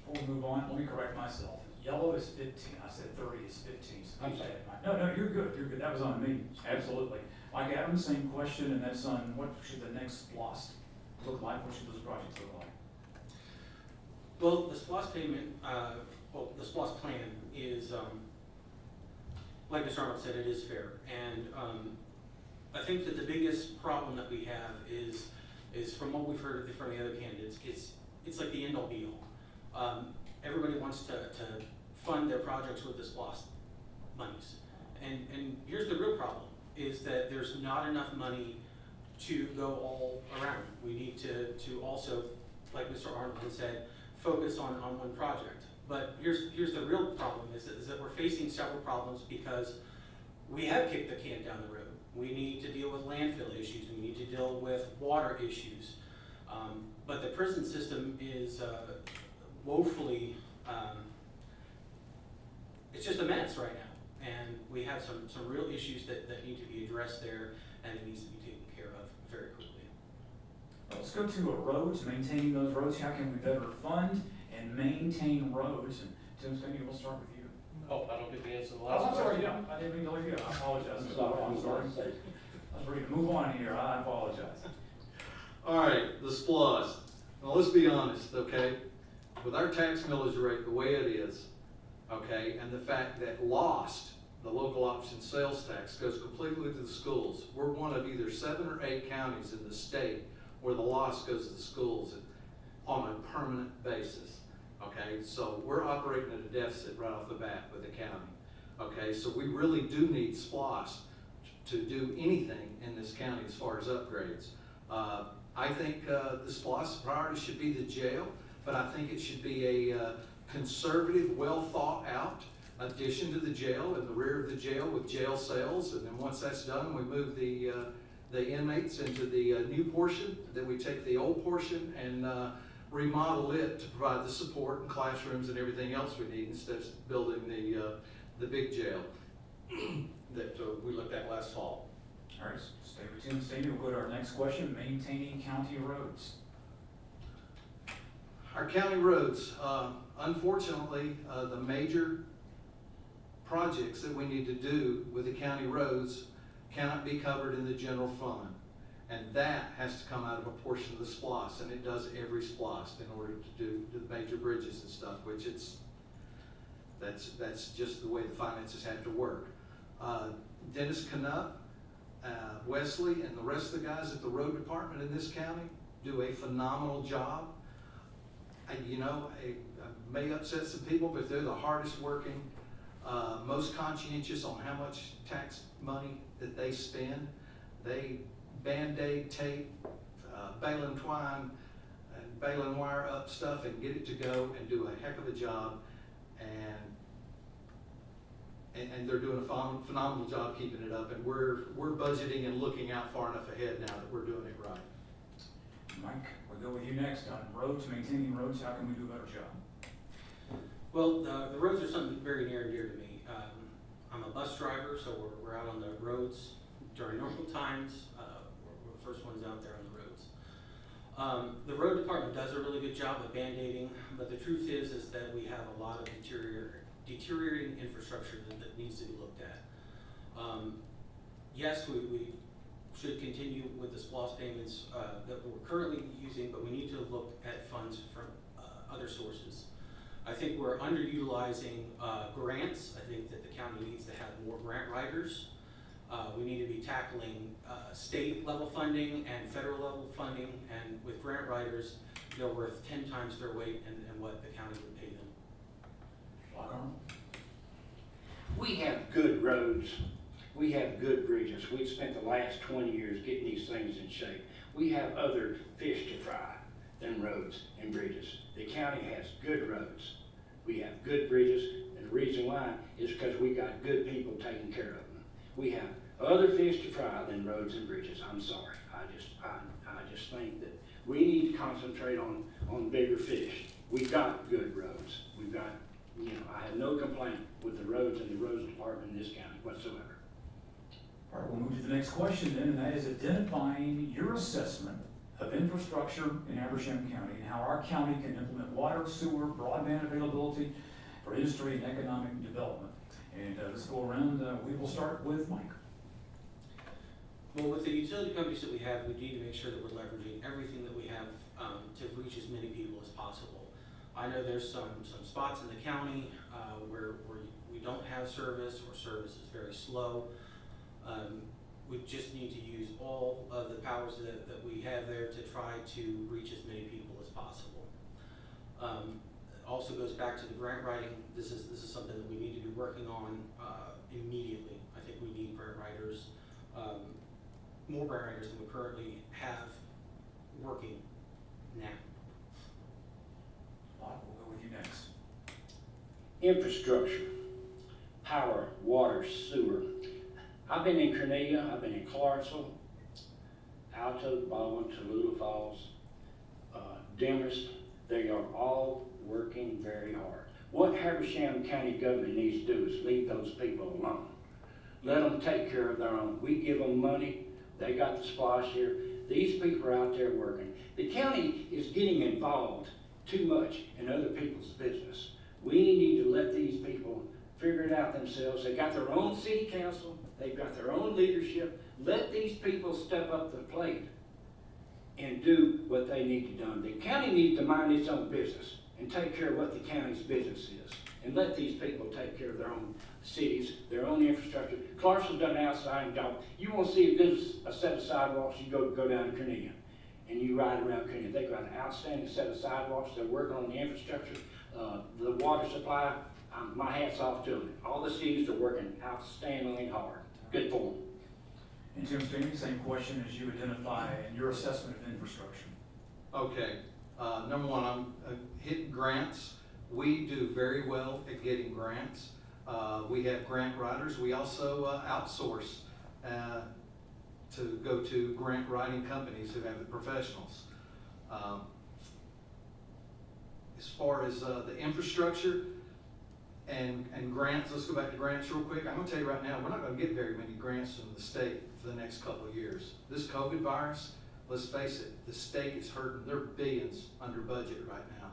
Before we move on, let me correct myself. Yellow is 15. I said 30 is 15. So I'm sorry. No, you're good. You're good. That was on me. Absolutely. Mike Adams, same question, and that's on what should the next SPLOST look like? What should those projects look like? Well, the SPLOST payment, the SPLOST plan is, like Mr. Arnold said, it is fair. And I think that the biggest problem that we have is from what we've heard from the other candidates, it's like the end all be all. Everybody wants to fund their projects with the SPLOST monies. And here's the real problem, is that there's not enough money to go all around. We need to also, like Mr. Arnold has said, focus on one project. But here's the real problem, is that we're facing several problems because we have kicked the can down the road. We need to deal with landfill issues, we need to deal with water issues. But the prison system is woefully, it's just a mess right now. And we have some real issues that need to be addressed there, and it needs to be taken care of very quickly. Let's go to roads, maintaining those roads. How can we better fund and maintain roads? And Tim Stingy, we'll start with you. Oh, I don't get the answer to the Oh, last I'm sorry, question. yeah, I didn't mean to leave you. I apologize. I'm sorry. I was ready to move on here. I apologize. All right, the SPLOST. Now, let's be honest, okay? With our tax millage rate the way it is, okay, and the fact that the local option sales tax goes completely to the schools. We're one of either 7 or 8 counties in the state where the loss goes to the schools on a permanent basis, okay? So we're operating at a deficit right off the bat with the county, okay? So we really do need SPLOST to do anything in this county as far as upgrades. I think the SPLOST priority should be the jail, but I think it should be a conservative, well thought out addition to the jail, in the rear of the jail with jail cells, and then once that's done, we move the inmates into the new portion, then we take the old portion and remodel it to provide the support and classrooms and everything else we need instead of building the big jail that we looked at last fall. All right, stay with Tim, Stevie. We'll go to our next question, maintaining county roads. Our county roads, unfortunately, the major projects that we need to do with the county roads cannot be covered in the general fund. And that has to come out of a portion of the SPLOST, and it does every SPLOST in order to do the major bridges and stuff, which that's just the way the finances have to work. Dennis Knupp, Wesley, and the rest of the guys at the road department in this county do a phenomenal job. I may upset some people, but they're the hardest working, most conscientious on how much tax money that they spend. They Band-Aid, tape, baling twine, and baling wire up stuff and get it to go and do a heck of a job. And they're doing a phenomenal job keeping it up. And we're budgeting and looking out far enough ahead now that we're doing it right. Mike, we'll go with you next on roads, maintaining roads. How can we do a better job? Well, the roads are something very near and dear to me. I'm a bus driver, so we're out on the roads during normal times. We're the first ones out there on the roads. The road department does a really good job of band-aiding, but the truth is that we have a lot of deteriorating infrastructure that needs to be looked at. Yes, we should continue with the SPLOST payments that we're currently using, but we need to look at funds from other sources. I think we're underutilizing grants. I think that the county needs to have more grant writers. We need to be tackling state level funding and federal level funding, and with grant writers, they're worth 10 times their weight in what the county would pay them. We have good roads. We have good bridges. We've spent the last 20 years getting these things in shape. We have other fish to fry than roads and bridges. The county has good roads. We have good bridges, and the reason why is because we got good people taking care of them. We have other fish to fry than roads and bridges. I'm sorry. I just think that we need to concentrate on bigger fish. We've got good roads. We've got, I have no complaint with the roads and the roads department in this county whatsoever. All right, we'll move to the next question then, and that is identifying your assessment of infrastructure in Habersham County and how our county can implement water, sewer, broadband availability for industry and economic development. And let's go around. We will start with Mike. Well, with the utility companies that we have, we need to make sure that we're leveraging everything that we have to reach as many people as possible. I know there's some spots in the county where we don't have service, or service is very slow. We just need to use all of the powers that we have there to try to reach as many people as possible. It also goes back to the grant writing. This is something that we need to be working on immediately. I think we need grant writers, more grant writers than we currently have working now. We'll go with you next. Infrastructure, power, water, sewer. I've been in Cornelia, I've been in Clarksville, Alto, Baldwin, Tallulah Falls, Demorest. They are all working very hard. What Habersham County government needs to do is leave those people alone. Let them take care of their own. We give them money. They got the splash here. These people are out there working. The county is getting involved too much in other people's business. We need to let these people figure it out themselves. They got their own city council. They've got their own leadership. Let these people step up to the plate and do what they need to do. The county needs to mind its own business and take care of what the county's business is, and let these people take care of their own cities, their own infrastructure. Clarkson's done an outstanding job. You want to see a set of sidewalks, you go down to Cornelia, and you ride around Cornelia. They've got an outstanding set of sidewalks. They're working on the infrastructure, the water supply. My hat's off to them. All the cities are working outstandingly hard. Good for them. And Tim Stingley, same question as you identify and your assessment of infrastructure. Okay, number one, I'm hitting grants. We do very well at getting grants. We have grant writers. We also outsource to go to grant writing companies who have the professionals. As far as the infrastructure and grants, let's go back to grants real quick. I'm gonna tell you right now, we're not gonna get very many grants from the state for the next couple of years. This COVID virus, let's face it, the state is hurting. They're billions under budget right now.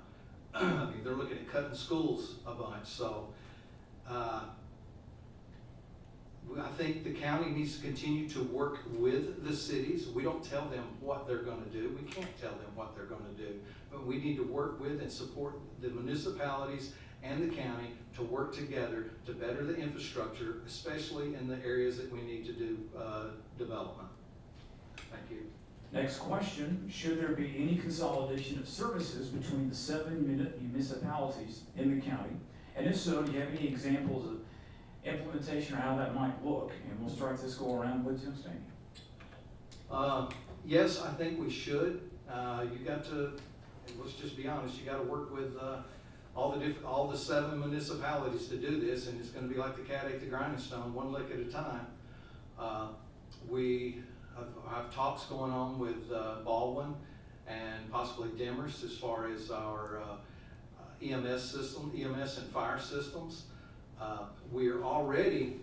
I mean, they're looking at cutting schools a bunch, so I think the county needs to continue to work with the cities. We don't tell them what they're gonna do. We can't tell them what they're gonna do, but we need to work with and support the municipalities and the county to work together to better the infrastructure, especially in the areas that we need to do development. Thank you. Next question, should there be any consolidation of services between the 7 municipalities in the county? And if so, do you have any examples of implementation or how that might look? And we'll start this go around with Tim Stingley. Yes, I think we should. You got to, let's just be honest, you got to work with all the 7 municipalities to do this, and it's going to be like the cat ate the grinding stone, one lick at a time. We have talks going on with Baldwin and possibly Demers as far as our EMS system, EMS and fire systems. We are already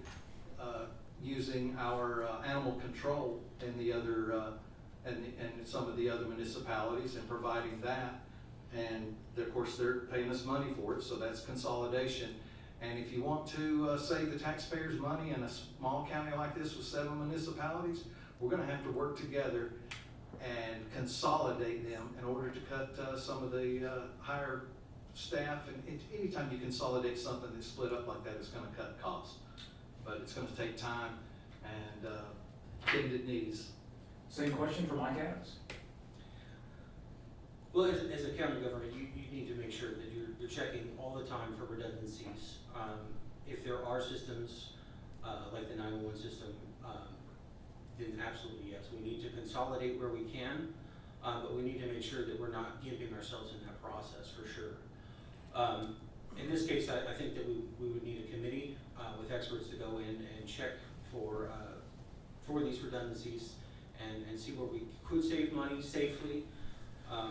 using our animal control in the other and some of the other municipalities and providing that. And of course, they're paying us money for it, so that's consolidation. And if you want to save the taxpayers money in a small county like this with 7 municipalities, we're going to have to work together and consolidate them in order to cut some of the higher staff. And anytime you consolidate something that's split up like that, it's going to cut costs. But it's going to take time and bended knees. Same question for Mike Adams. Well, as a county government, you need to make sure that you're checking all the time for redundancies. If there are systems like the 911 system, then absolutely yes. We need to consolidate where we can, but we need to make sure that we're not gimping ourselves in that process for sure. In this case, I think that we would need a committee with experts to go in and check for these redundancies and see where we could save money safely.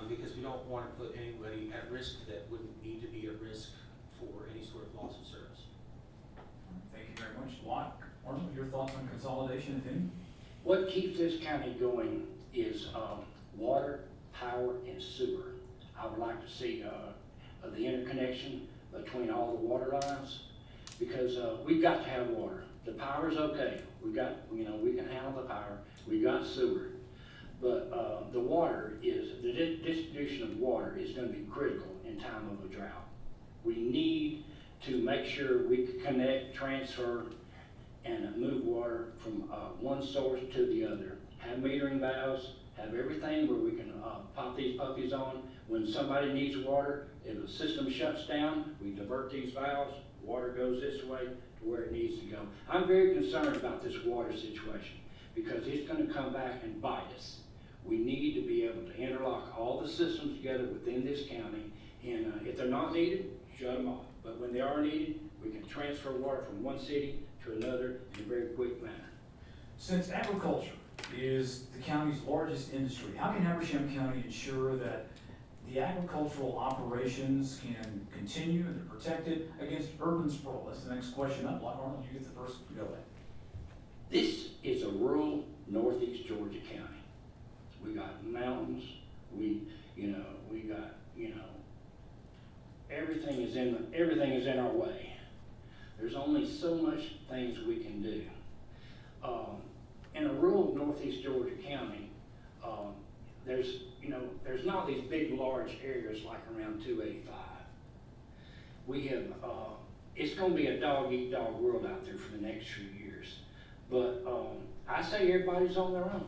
Because we don't want to put anybody at risk that wouldn't need to be at risk for any sort of loss of service. Thank you very much. Locke, Arnold, your thoughts on consolidation, if any? What keeps this county going is water, power, and sewer. I would like to see the interconnection between all the water lines, because we've got to have water. The power's okay. We can handle the power. We got sewer. But the water the distribution of water is going to be critical in time of a drought. We need to make sure we can connect, transfer, and move water from one source to the other. Have metering valves, have everything where we can pop these puppies on. When somebody needs water, if the system shuts down, we divert these valves, water goes this way to where it needs to go. I'm very concerned about this water situation because it's going to come back and bite us. We need to be able to interlock all the systems together within this county, and if they're not needed, shut them off. But when they are needed, we can transfer water from one city to another in a very quick manner. Since agriculture is the county's largest industry, how can Habersham County ensure that the agricultural operations can continue and they're protected against urban sprawl? That's the next question up. Like Arnold, you get the first go ahead. This is a rural northeast Georgia county. We got mountains, we got, everything is in our way. There's only so much things we can do. In a rural northeast Georgia county, there's not these big, large areas like around 285. We have, it's gonna be a dog-eat-dog world out there for the next few years. But, I say everybody's on their own.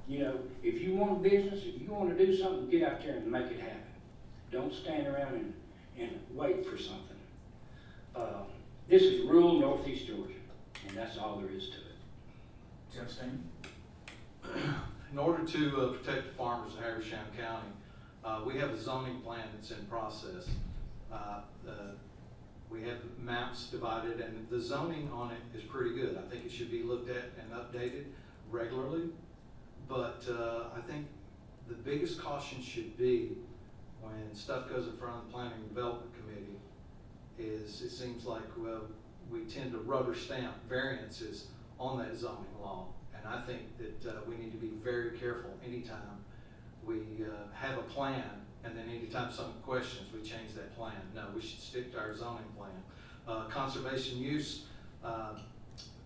You know, if you want a business, if you wanna do something, get out there and make it happen. Don't stand around and wait for something. This is rural northeast Georgia, and that's all there is to it. Tim Steen? In order to protect the farmers of Habersham County, we have a zoning plan that's in process. We have maps divided, and the zoning on it is pretty good. I think it should be looked at and updated regularly. But I think the biggest caution should be when stuff goes in front of the Planning and Development Committee is it seems like, well, we tend to rubber stamp variances on that zoning law. And I think that we need to be very careful anytime we have a plan, and then anytime someone questions, we change that plan. No, we should stick to our zoning plan. Conservation use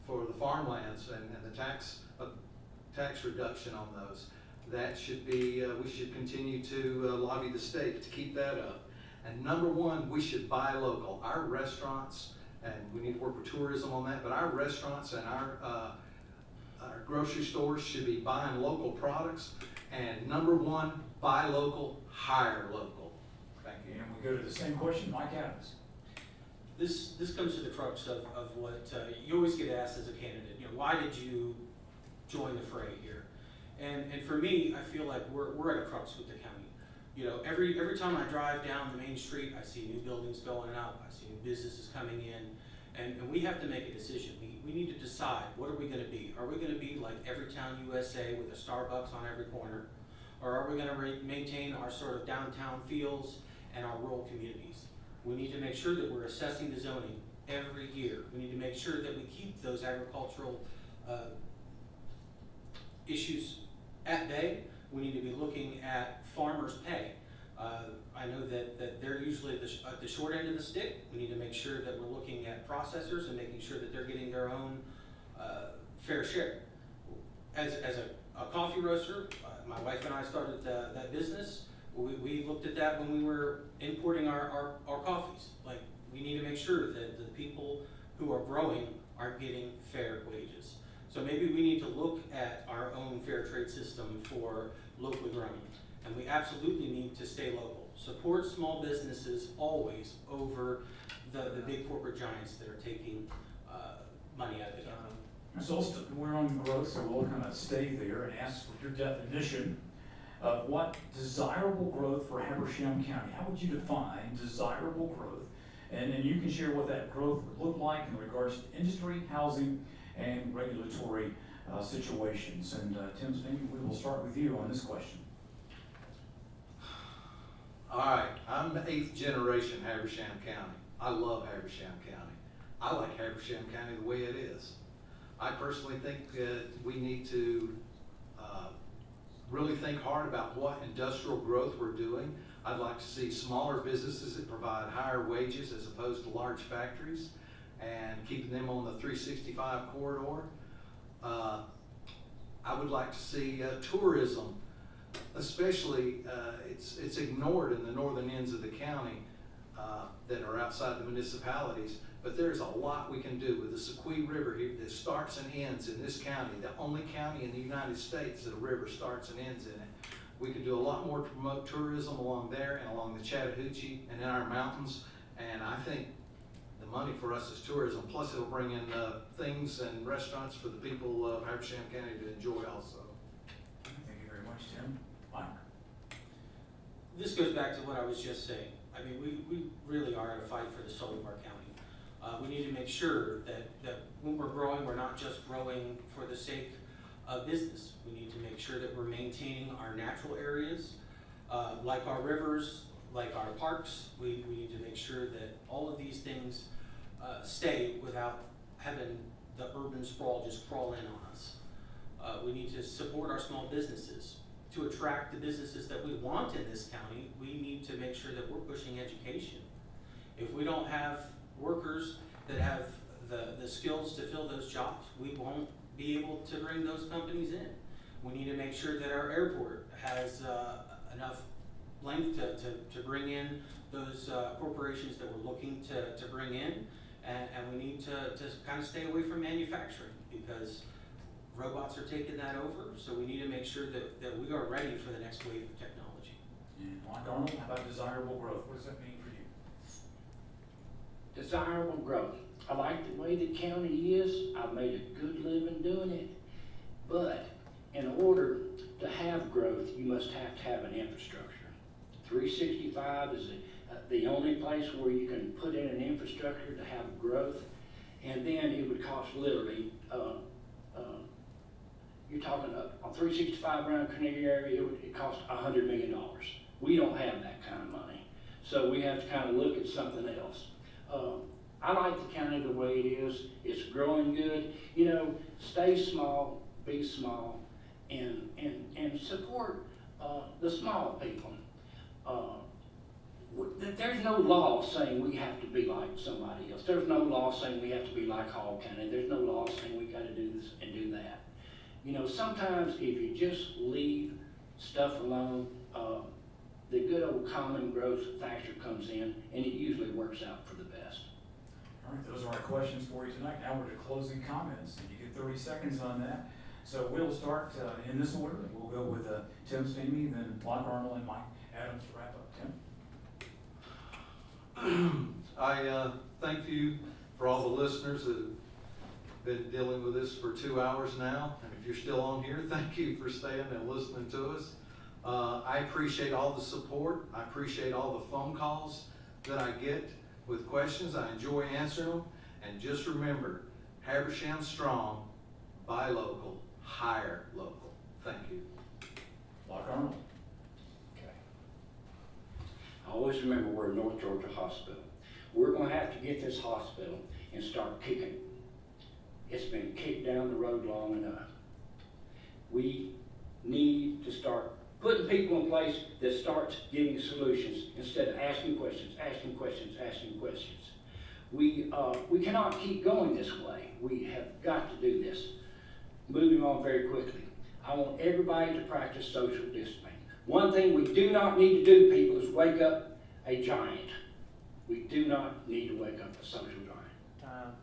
for the farmlands and the tax reduction on those, that should be, we should continue to lobby the state to keep that up. And number one, we should buy local. Our restaurants, and we need to work with tourism on that, but our restaurants and our grocery stores should be buying local products. And number one, buy local, hire local. Thank you. And we go to the same question, Mike Adams. This comes to the crux of what you always get asked as a candidate. You know, why did you join the fray here? And for me, I feel like we're at a crux with the county. You know, every time I drive down the main street, I see new buildings going up, I see new businesses coming in, and we have to make a decision. We need to decide, what are we gonna be? Are we gonna be like Everytown USA with a Starbucks on every corner? Or are we gonna maintain our sort of downtown feels and our rural communities? We need to make sure that we're assessing the zoning every year. We need to make sure that we keep those agricultural issues at bay. We need to be looking at farmers' pay. I know that they're usually at the short end of the stick. We need to make sure that we're looking at processors and making sure that they're getting their own fair share. As a coffee roaster, my wife and I started that business. We looked at that when we were importing our coffees. Like, we need to make sure that the people who are growing are getting fair wages. So maybe we need to look at our own fair trade system for locally grown. And we absolutely need to stay local. Support small businesses always over the big corporate giants that are taking money out of the county. So we're on growth, so we'll kind of stay there and ask for your definition of what desirable growth for Habersham County. How would you define desirable growth? And then you can share what that growth would look like in regards to industry, housing, and regulatory situations. And Tim Steen, we will start with you on this question. All right, I'm 8th generation Habersham County. I love Habersham County. I like Habersham County the way it is. I personally think that we need to really think hard about what industrial growth we're doing. I'd like to see smaller businesses that provide higher wages as opposed to large factories, and keeping them on the 365 corridor. I would like to see tourism, especially it's ignored in the northern ends of the county that are outside the municipalities, but there's a lot we can do with the Sequoia River here that starts and ends in this county, the only county in the United States that a river starts and ends in it. We can do a lot more to promote tourism along there and along the Chattahoochee and in our mountains, and I think the money for us is tourism, plus it'll bring in things and restaurants for the people of Habersham County to enjoy also. Thank you very much, Tim. Mike? This goes back to what I was just saying. I mean, we really are at a fight for the soul of our county. We need to make sure that when we're growing, we're not just growing for the sake of business. We need to make sure that we're maintaining our natural areas, like our rivers, like our parks. We need to make sure that all of these things stay without having the urban sprawl just crawl in on us. We need to support our small businesses. To attract the businesses that we want in this county, we need to make sure that we're pushing education. If we don't have workers that have the skills to fill those jobs, we won't be able to bring those companies in. We need to make sure that our airport has enough length to bring in those corporations that we're looking to bring in. And we need to kind of stay away from manufacturing because robots are taking that over. So we need to make sure that we are ready for the next wave of technology. And Mike Arnold, how about desirable growth? What does that mean for you? Desirable growth. I like the way the county is. I've made a good living doing it. But in order to have growth, you must have an infrastructure. 365 is the only place where you can put in an infrastructure to have growth. And then it would cost literally, you're talking on 365 around Carnegie area, it cost $100 million. We don't have that kind of money. So we have to kind of look at something else. I like the county the way it is. It's growing good. You know, stay small, be small, and support the small people. There's no law saying we have to be like somebody else. There's no law saying we have to be like Hall County. There's no law saying we got to do this and do that. You know, sometimes if you just leave stuff alone, the good old common growth factor comes in, and it usually works out for the best. All right, those are our questions for you tonight. Now we're to closing comments, and you get 30 seconds on that. So we'll start in this order. We'll go with Tim Stamey, then Mike Arnold, and Mike Adams to wrap up. Tim? I thank you for all the listeners that have been dealing with this for 2 hours now. And if you're still on here, thank you for staying and listening to us. I appreciate all the support. I appreciate all the phone calls that I get with questions. I enjoy answering them. And just remember, Habersham strong, buy local, hire local. Thank you. Mike Arnold. I always remember we're in North Georgia Hospital. We're going to have to get this hospital and start kicking. It's been kicked down the road long enough. We need to start putting people in place that starts giving solutions instead of asking questions. We cannot keep going this way. We have got to do this. Moving on very quickly. I want everybody to practice social distancing. One thing we do not need to do, people, is wake up a giant. We do not need to wake up a social giant.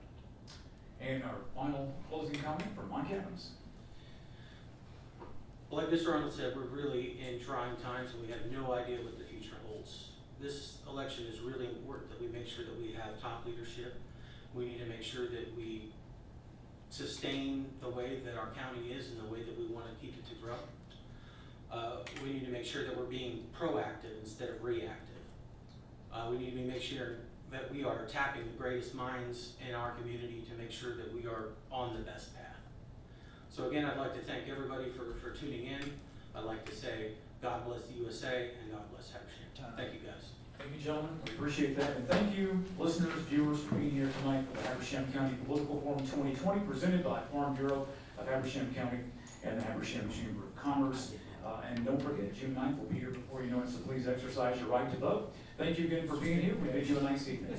And our final closing comment from Mike Adams. Like Mr. Arnold said, we're really in trying times and we have no idea what the future holds. This election is really important that we make sure that we have top leadership. We need to make sure that we sustain the way that our county is and the way that we want to keep it to grow. We need to make sure that we're being proactive instead of reactive. We need to make sure that we are tapping the greatest minds in our community to make sure that we are on the best path. So again, I'd like to thank everybody for tuning in. I'd like to say God bless the USA and God bless Habersham. Thank you guys. Thank you, gentlemen. We appreciate that. And thank you, listeners, viewers, for being here tonight for the Habersham County Political Forum 2020 presented by Farm Bureau of Habersham County and the Habersham Chamber of Commerce. And don't forget, June 9th will be here before you know it, so please exercise your right to vote. Thank you again for being here. We bid you a nice evening.